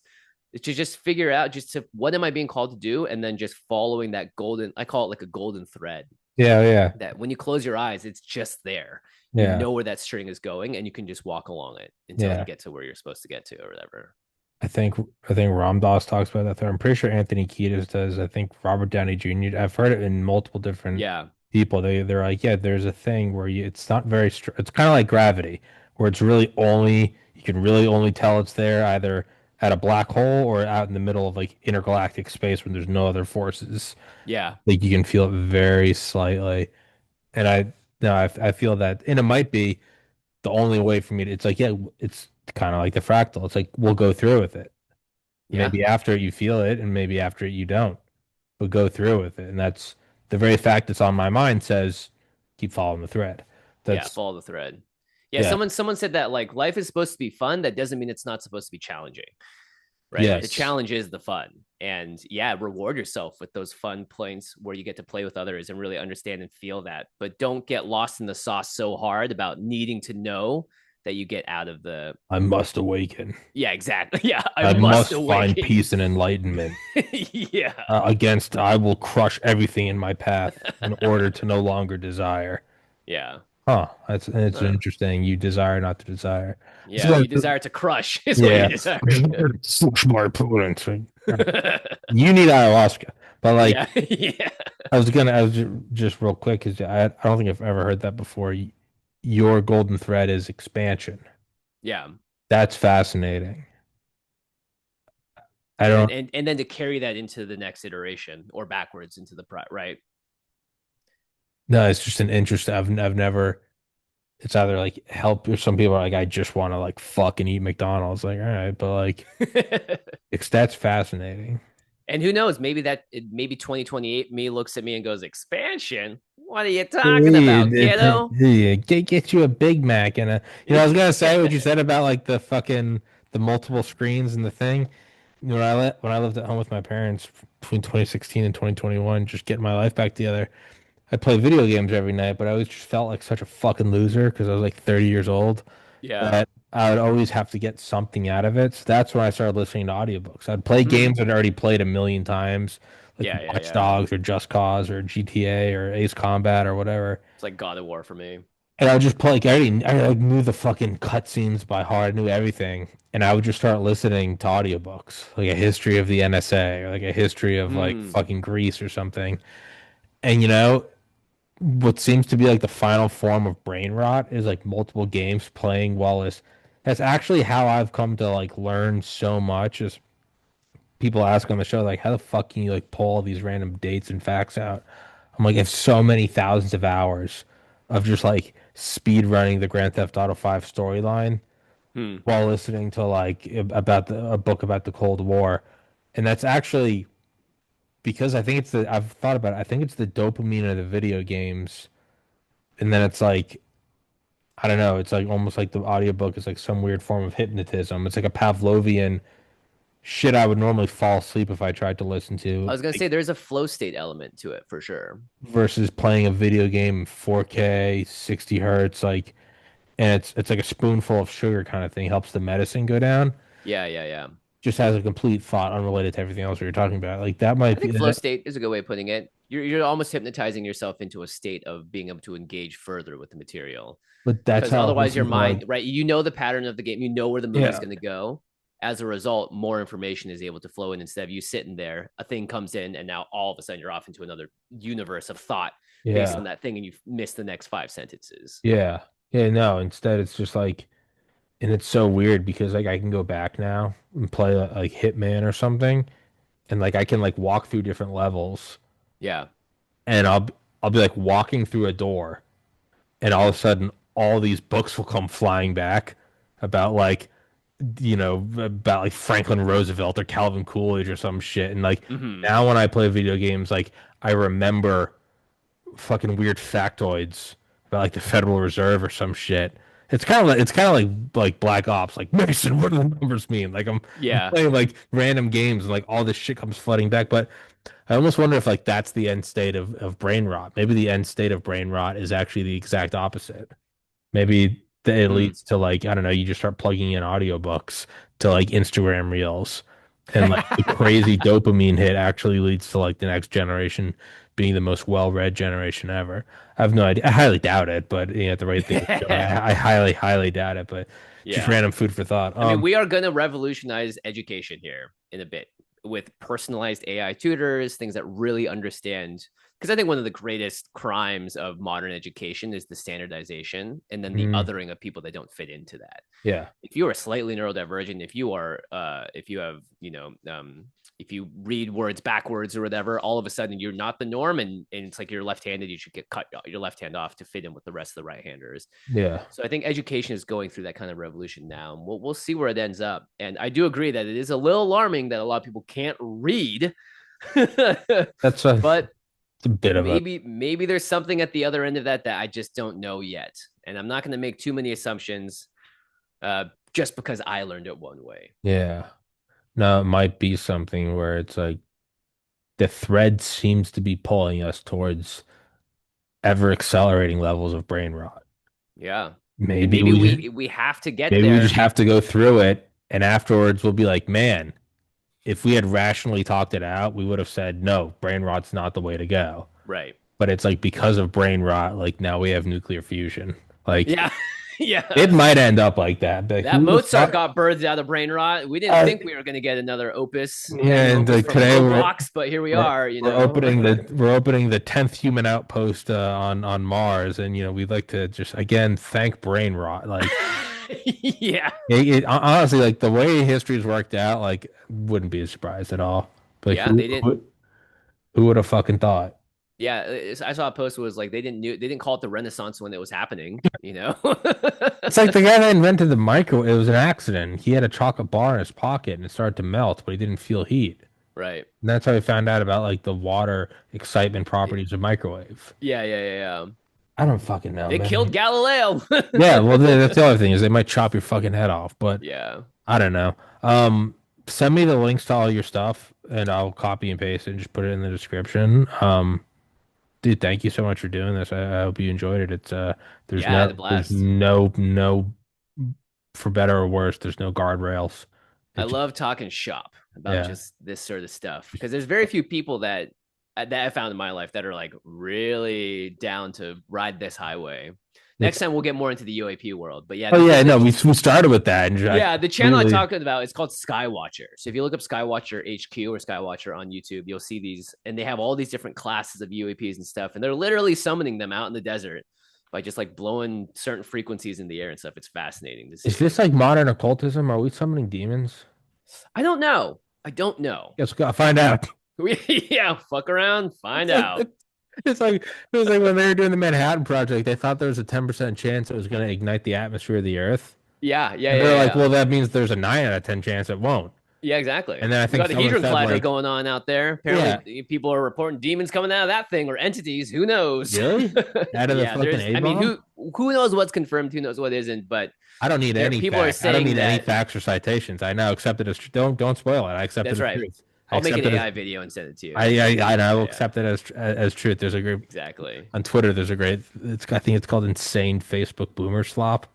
[SPEAKER 2] to just figure out just to what am I being called to do, and then just following that golden. I call it like a golden thread.
[SPEAKER 1] Yeah, yeah,
[SPEAKER 2] That when you close your eyes, it's just there. You
[SPEAKER 1] yeah,
[SPEAKER 2] know where that string is going, and you can just walk along it until you
[SPEAKER 1] yeah.
[SPEAKER 2] get to where you're supposed to get to, or whatever.
[SPEAKER 1] I think Ram Dass talks about that there. I'm pretty sure Anthony Kiedis does. I think Robert Downey Jr. I've heard it in multiple different
[SPEAKER 2] Yeah,
[SPEAKER 1] people. They're like, yeah, there's a thing where it's not very it's kind of like gravity, where it's really only you can really only tell it's there either at a black hole or out in the middle of like intergalactic space when there's no other forces.
[SPEAKER 2] yeah,
[SPEAKER 1] Like you can feel it very slightly. And I no, I feel that, and it might be the only way for me to, it's like, yeah, it's kind of like the fractal. It's like we'll go through with it.
[SPEAKER 2] yeah,
[SPEAKER 1] Maybe after you feel it, and maybe after you don't, but go through with it. And that's the very fact that's on my mind says keep following the thread.
[SPEAKER 2] yeah.
[SPEAKER 1] That's
[SPEAKER 2] Follow the thread. Yeah,
[SPEAKER 1] yeah,
[SPEAKER 2] someone said that like life is supposed to be fun. That doesn't mean it's not supposed to be challenging, right? The
[SPEAKER 1] yes.
[SPEAKER 2] challenge is the fun. And yeah, reward yourself with those fun points where you get to play with others and really understand and feel that. But don't get lost in the sauce so hard about needing to know that you get out of the.
[SPEAKER 1] I must awaken.
[SPEAKER 2] Yeah, exactly. Yeah, I
[SPEAKER 1] I
[SPEAKER 2] must
[SPEAKER 1] must find
[SPEAKER 2] awaken.
[SPEAKER 1] peace and enlightenment.
[SPEAKER 2] Yeah,
[SPEAKER 1] Against, I will crush everything in my path in order to no longer desire.
[SPEAKER 2] yeah.
[SPEAKER 1] Huh. It's
[SPEAKER 2] Huh.
[SPEAKER 1] interesting. You desire not to desire.
[SPEAKER 2] Yeah,
[SPEAKER 1] So,
[SPEAKER 2] you desire to crush is what you
[SPEAKER 1] yeah.
[SPEAKER 2] desire.
[SPEAKER 1] Such my opponent. You need ayahuasca. But
[SPEAKER 2] Yeah,
[SPEAKER 1] like,
[SPEAKER 2] yeah,
[SPEAKER 1] I was just real quick because I don't think I've ever heard that before. Your golden thread is expansion.
[SPEAKER 2] yeah.
[SPEAKER 1] That's fascinating. I
[SPEAKER 2] And then
[SPEAKER 1] don't
[SPEAKER 2] and then to carry that into the next iteration or backwards into the right.
[SPEAKER 1] know. It's just an interest. I've never. it's either like help or some people are like, I just want to like fucking eat McDonald's. Like, all right, but like it's that's fascinating.
[SPEAKER 2] And who knows? Maybe 2028 me looks at me and goes, "Expansion? What are you talking
[SPEAKER 1] Yeah,
[SPEAKER 2] about, kiddo?"
[SPEAKER 1] get you a Big Mac and a I was gonna say what you said about like the fucking the multiple screens and the thing. When I lived at home with my parents between 2016 and 2021, just getting my life back together. I play video games every night, but I always just felt like such a fucking loser because I was like 30 years old
[SPEAKER 2] Yeah.
[SPEAKER 1] that I would always have to get something out of it. So that's when I started listening to audiobooks. I'd play
[SPEAKER 2] Hmm.
[SPEAKER 1] games I'd already played a million times, like
[SPEAKER 2] Yeah, yeah,
[SPEAKER 1] Watch
[SPEAKER 2] yeah.
[SPEAKER 1] Dogs or Just Cause or GTA or Ace Combat or whatever.
[SPEAKER 2] It's like God of War for me.
[SPEAKER 1] And I would just play like I knew the fucking cutscenes by heart. I knew everything. And I would just start listening to audiobooks, like a history of the NSA or like a history of like
[SPEAKER 2] Hmm.
[SPEAKER 1] fucking Greece or something. And what seems to be like the final form of brain rot is like multiple games playing while this. That's actually how I've come to like learn so much is people ask on the show like how the fuck can you like pull all these random dates and facts out? I'm like, it's so many thousands of hours of just like speed running the Grand Theft Auto 5 storyline
[SPEAKER 2] Hmm.
[SPEAKER 1] while listening to like about a book about the Cold War. And that's actually because I think I've thought about it. I think it's the dopamine of the video games. And then it's like I don't know. It's like almost like the audiobook is like some weird form of hypnotism. It's like a Pavlovian shit I would normally fall asleep if I tried to listen
[SPEAKER 2] I
[SPEAKER 1] to,
[SPEAKER 2] was gonna
[SPEAKER 1] like,
[SPEAKER 2] say there's a flow state element to it for sure.
[SPEAKER 1] versus playing a video game in 4K, 60 hertz, like, and it's like a spoonful of sugar kind of thing helps the medicine go down.
[SPEAKER 2] Yeah, yeah, yeah.
[SPEAKER 1] Just has a complete thought unrelated to everything else we were talking about. Like that might
[SPEAKER 2] I
[SPEAKER 1] be
[SPEAKER 2] think flow
[SPEAKER 1] that,
[SPEAKER 2] state is a good way of putting it. You're almost hypnotizing yourself into a state of being able to engage further with the material.
[SPEAKER 1] but that's
[SPEAKER 2] Because
[SPEAKER 1] how
[SPEAKER 2] otherwise your
[SPEAKER 1] listening to like,
[SPEAKER 2] mind, right? You know the pattern of the game, you know where the movie's
[SPEAKER 1] yeah,
[SPEAKER 2] going to go. As a result, more information is able to flow in instead of you sitting there, a thing comes in, and now all of a sudden you're off into another universe of thought based on
[SPEAKER 1] yeah,
[SPEAKER 2] that thing, and you've missed the next five sentences.
[SPEAKER 1] yeah, yeah. No, instead it's just like, and it's so weird because like I can go back now and play like Hitman or something, and like I can like walk through different levels,
[SPEAKER 2] Yeah.
[SPEAKER 1] and I'll be like walking through a door, and all of a sudden all these books will come flying back about like about like Franklin Roosevelt or Calvin Coolidge or some shit, and like
[SPEAKER 2] Mm-hmm.
[SPEAKER 1] now when I play video games, like I remember fucking weird factoids about like the Federal Reserve or some shit. It's kind of like Black Ops, like Mason, what do the numbers mean? Like I'm
[SPEAKER 2] Yeah.
[SPEAKER 1] playing like random games and like all this shit comes flooding back. But I almost wonder if like that's the end state of brain rot. Maybe the end state of brain rot is actually the exact opposite. Maybe it
[SPEAKER 2] Hmm.
[SPEAKER 1] leads to like, I don't know, you just start plugging in audiobooks to like Instagram Reels. And like the crazy dopamine hit actually leads to like the next generation being the most well-read generation ever. I have no idea. I highly doubt it, but at the rate things go, I highly, highly doubt it. But just
[SPEAKER 2] Yeah.
[SPEAKER 1] random food for thought.
[SPEAKER 2] I mean, we are going to revolutionize education here in a bit with personalized AI tutors, things that really understand. Because I think one of the greatest crimes of modern education is the standardization and then the
[SPEAKER 1] mm,
[SPEAKER 2] othering of people that don't fit into that.
[SPEAKER 1] yeah,
[SPEAKER 2] If you are slightly neurodivergent, if you have, if you read words backwards or whatever, all of a sudden you're not the norm, and it's like you're left-handed, you should get cut your left hand off to fit in with the rest of the right-handers.
[SPEAKER 1] yeah.
[SPEAKER 2] So I think education is going through that kind of revolution now. And we'll see where it ends up. And I do agree that it is a little alarming that a lot of people can't read.
[SPEAKER 1] That's
[SPEAKER 2] But
[SPEAKER 1] it's a bit of a
[SPEAKER 2] maybe there's something at the other end of that that I just don't know yet. And I'm not going to make too many assumptions just because I learned it one way.
[SPEAKER 1] yeah. No, it might be something where it's like the thread seems to be pulling us towards ever accelerating levels of brain rot.
[SPEAKER 2] Yeah. And
[SPEAKER 1] Maybe
[SPEAKER 2] maybe
[SPEAKER 1] we just
[SPEAKER 2] we have to get
[SPEAKER 1] maybe we just
[SPEAKER 2] there.
[SPEAKER 1] have to go through it, and afterwards we'll be like, man, if we had rationally talked it out, we would have said, no, brain rot's not the way to go.
[SPEAKER 2] Right.
[SPEAKER 1] But it's like because of brain rot, like now we have nuclear fusion. Like
[SPEAKER 2] Yeah.
[SPEAKER 1] it
[SPEAKER 2] Yeah.
[SPEAKER 1] might end up like that. But
[SPEAKER 2] That
[SPEAKER 1] who would have
[SPEAKER 2] Mozart
[SPEAKER 1] thought?
[SPEAKER 2] got birthed out of brain rot. We didn't
[SPEAKER 1] Uh,
[SPEAKER 2] think we were going to get another opus,
[SPEAKER 1] yeah,
[SPEAKER 2] magnum
[SPEAKER 1] and
[SPEAKER 2] opus
[SPEAKER 1] like
[SPEAKER 2] from
[SPEAKER 1] today
[SPEAKER 2] Roblox, but here we are, you
[SPEAKER 1] we're
[SPEAKER 2] know.
[SPEAKER 1] opening the 10th human outpost on Mars, and we'd like to just again thank brain rot. Like
[SPEAKER 2] Yeah.
[SPEAKER 1] honestly, like the way history's worked out, like wouldn't be a surprise at all. But
[SPEAKER 2] Yeah, they didn't.
[SPEAKER 1] who would have fucking thought?
[SPEAKER 2] Yeah, I saw a post was like they didn't call it the Renaissance when it was happening, you know?
[SPEAKER 1] It's like the guy that invented the microwave. It was an accident. He had a chocolate bar in his pocket and it started to melt, but he didn't feel heat.
[SPEAKER 2] Right.
[SPEAKER 1] And that's how he found out about like the water excitement properties of microwave.
[SPEAKER 2] Yeah.
[SPEAKER 1] I don't fucking know,
[SPEAKER 2] It killed
[SPEAKER 1] man.
[SPEAKER 2] Galileo.
[SPEAKER 1] Yeah, well, that's the other thing is they might chop your fucking head off, but
[SPEAKER 2] Yeah.
[SPEAKER 1] I don't know. Send me the links to all your stuff and I'll copy and paste it and just put it in the description. Dude, thank you so much for doing this. I hope you enjoyed it. There's
[SPEAKER 2] Yeah, I had a
[SPEAKER 1] there's
[SPEAKER 2] blast.
[SPEAKER 1] no, for better or worse, there's no guardrails.
[SPEAKER 2] I
[SPEAKER 1] It just,
[SPEAKER 2] love talking shop about
[SPEAKER 1] yeah,
[SPEAKER 2] just this sort of stuff because there's very few people that I found in my life that are like really down to ride this highway. Next
[SPEAKER 1] it's,
[SPEAKER 2] time we'll get more into the UAP world, but yeah,
[SPEAKER 1] oh yeah, no, we started with that and I
[SPEAKER 2] yeah, the channel I
[SPEAKER 1] completely,
[SPEAKER 2] talked about is called Skywatcher. So if you look up Skywatcher HQ or Skywatcher on YouTube, you'll see these, and they have all these different classes of UAPs and stuff, and they're literally summoning them out in the desert by just like blowing certain frequencies in the air and stuff. It's fascinating to
[SPEAKER 1] is
[SPEAKER 2] see.
[SPEAKER 1] this like modern occultism? Are we summoning demons?
[SPEAKER 2] I don't know. I don't know.
[SPEAKER 1] Yes, gotta find out.
[SPEAKER 2] Yeah, fuck around,
[SPEAKER 1] It's
[SPEAKER 2] find
[SPEAKER 1] like
[SPEAKER 2] out.
[SPEAKER 1] it's like it was like when they were doing the Manhattan Project, they thought there was a 10% chance it was going to ignite the atmosphere of the Earth. And they're like,
[SPEAKER 2] Yeah.
[SPEAKER 1] well, that means there's a 9 out of 10 chance it won't.
[SPEAKER 2] Yeah, exactly.
[SPEAKER 1] And then I
[SPEAKER 2] We
[SPEAKER 1] think
[SPEAKER 2] got a
[SPEAKER 1] someone
[SPEAKER 2] hadron
[SPEAKER 1] said
[SPEAKER 2] collider
[SPEAKER 1] like,
[SPEAKER 2] going on out there.
[SPEAKER 1] yeah,
[SPEAKER 2] Apparently, people are reporting demons coming out of that thing or entities. Who knows?
[SPEAKER 1] really? Out of the
[SPEAKER 2] Yeah,
[SPEAKER 1] fucking
[SPEAKER 2] there's.
[SPEAKER 1] A
[SPEAKER 2] I mean,
[SPEAKER 1] bomb?
[SPEAKER 2] who knows what's confirmed? Who knows what isn't? But
[SPEAKER 1] I don't need any
[SPEAKER 2] people are
[SPEAKER 1] fact. I don't
[SPEAKER 2] saying
[SPEAKER 1] need any
[SPEAKER 2] that.
[SPEAKER 1] facts or citations. I now accept it as don't spoil it. I accept it
[SPEAKER 2] That's
[SPEAKER 1] as
[SPEAKER 2] right.
[SPEAKER 1] truth. I
[SPEAKER 2] I'll make an
[SPEAKER 1] accept it as
[SPEAKER 2] AI video and send it to you.
[SPEAKER 1] I will
[SPEAKER 2] Yeah,
[SPEAKER 1] accept it as truth. There's a great
[SPEAKER 2] exactly.
[SPEAKER 1] on Twitter. There's a great. It's I think it's called insane Facebook boomer slop.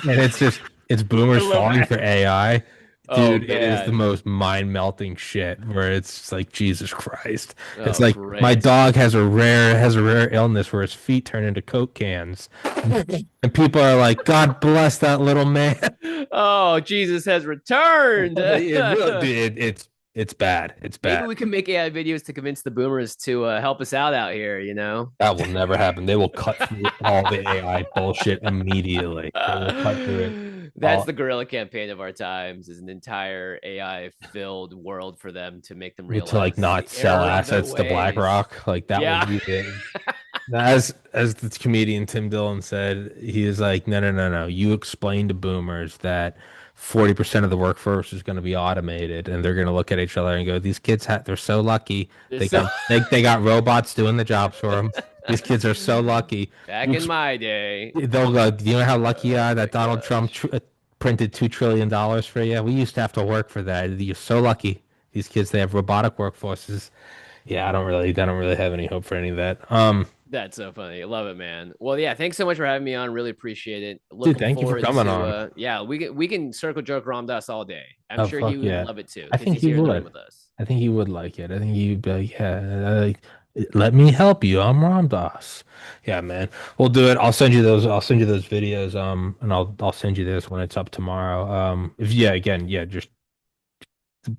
[SPEAKER 1] And it's just it's
[SPEAKER 2] I
[SPEAKER 1] boomers
[SPEAKER 2] love
[SPEAKER 1] falling
[SPEAKER 2] that.
[SPEAKER 1] for AI.
[SPEAKER 2] Oh
[SPEAKER 1] Dude, it is the
[SPEAKER 2] man.
[SPEAKER 1] most mind-melting shit where it's just like Jesus Christ. It's
[SPEAKER 2] Oh
[SPEAKER 1] like my
[SPEAKER 2] great.
[SPEAKER 1] dog has a rare illness where his feet turn into Coke cans. And people are like, God bless that little man.
[SPEAKER 2] Oh, Jesus has returned.
[SPEAKER 1] It really, dude, it's bad. It's
[SPEAKER 2] Maybe
[SPEAKER 1] bad.
[SPEAKER 2] we can make AI videos to convince the boomers to help us out here, you know?
[SPEAKER 1] That will never happen. They will cut through all the AI bullshit immediately. They will cut through it
[SPEAKER 2] That's
[SPEAKER 1] all
[SPEAKER 2] the guerrilla campaign of our times is an entire AI filled world for them to make them
[SPEAKER 1] to like
[SPEAKER 2] realize the
[SPEAKER 1] not sell
[SPEAKER 2] error of their
[SPEAKER 1] assets to
[SPEAKER 2] ways.
[SPEAKER 1] BlackRock. Like that will
[SPEAKER 2] Yeah.
[SPEAKER 1] be the as the comedian Tim Dillon said, he is like, no. You explain to boomers that 40% of the workforce is going to be automated, and they're going to look at each other and go, "These kids, they're so lucky. They
[SPEAKER 2] So
[SPEAKER 1] they got robots doing the jobs for them. These kids are so lucky."
[SPEAKER 2] back in my day.
[SPEAKER 1] They'll go, "Do you know how lucky you
[SPEAKER 2] Oh
[SPEAKER 1] are
[SPEAKER 2] my
[SPEAKER 1] that Donald Trump
[SPEAKER 2] gosh.
[SPEAKER 1] printed $2 trillion for you? We used to have to work for that. You're so lucky. These kids, they have robotic workforces." Yeah, I don't really have any hope for any of that.
[SPEAKER 2] That's so funny. Love it, man. Well, yeah, thanks so much for having me on. Really appreciate it.
[SPEAKER 1] Dude,
[SPEAKER 2] Looking
[SPEAKER 1] thank you for
[SPEAKER 2] forward
[SPEAKER 1] coming
[SPEAKER 2] to
[SPEAKER 1] on.
[SPEAKER 2] yeah, we can circle jerk Ramdas all day. I'm
[SPEAKER 1] Oh
[SPEAKER 2] sure he
[SPEAKER 1] fuck
[SPEAKER 2] would
[SPEAKER 1] yeah.
[SPEAKER 2] love it too
[SPEAKER 1] I
[SPEAKER 2] because
[SPEAKER 1] think
[SPEAKER 2] he's
[SPEAKER 1] he
[SPEAKER 2] here in the room
[SPEAKER 1] would.
[SPEAKER 2] with us.
[SPEAKER 1] I think he would like it. I think he'd be like, yeah, let me help you. I'm Ram Dass. Yeah, man. We'll do it. I'll send you those videos. And I'll send you this when it's up tomorrow. If yeah, again, yeah, just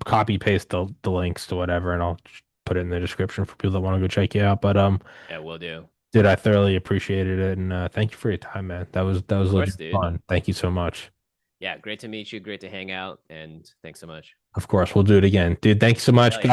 [SPEAKER 1] copy paste the links to whatever, and I'll just put it in the description for people that want to go check you out. But
[SPEAKER 2] Yeah, we'll do.
[SPEAKER 1] dude, I thoroughly appreciated it, and thank you for your time, man. That
[SPEAKER 2] Of
[SPEAKER 1] was
[SPEAKER 2] course,
[SPEAKER 1] legit
[SPEAKER 2] dude.
[SPEAKER 1] fun. Thank you so much.
[SPEAKER 2] Yeah, great to meet you. Great to hang out. And thanks so much.
[SPEAKER 1] Of course, we'll do it again, dude. Thank you so much,
[SPEAKER 2] Hell
[SPEAKER 1] guys.
[SPEAKER 2] yeah.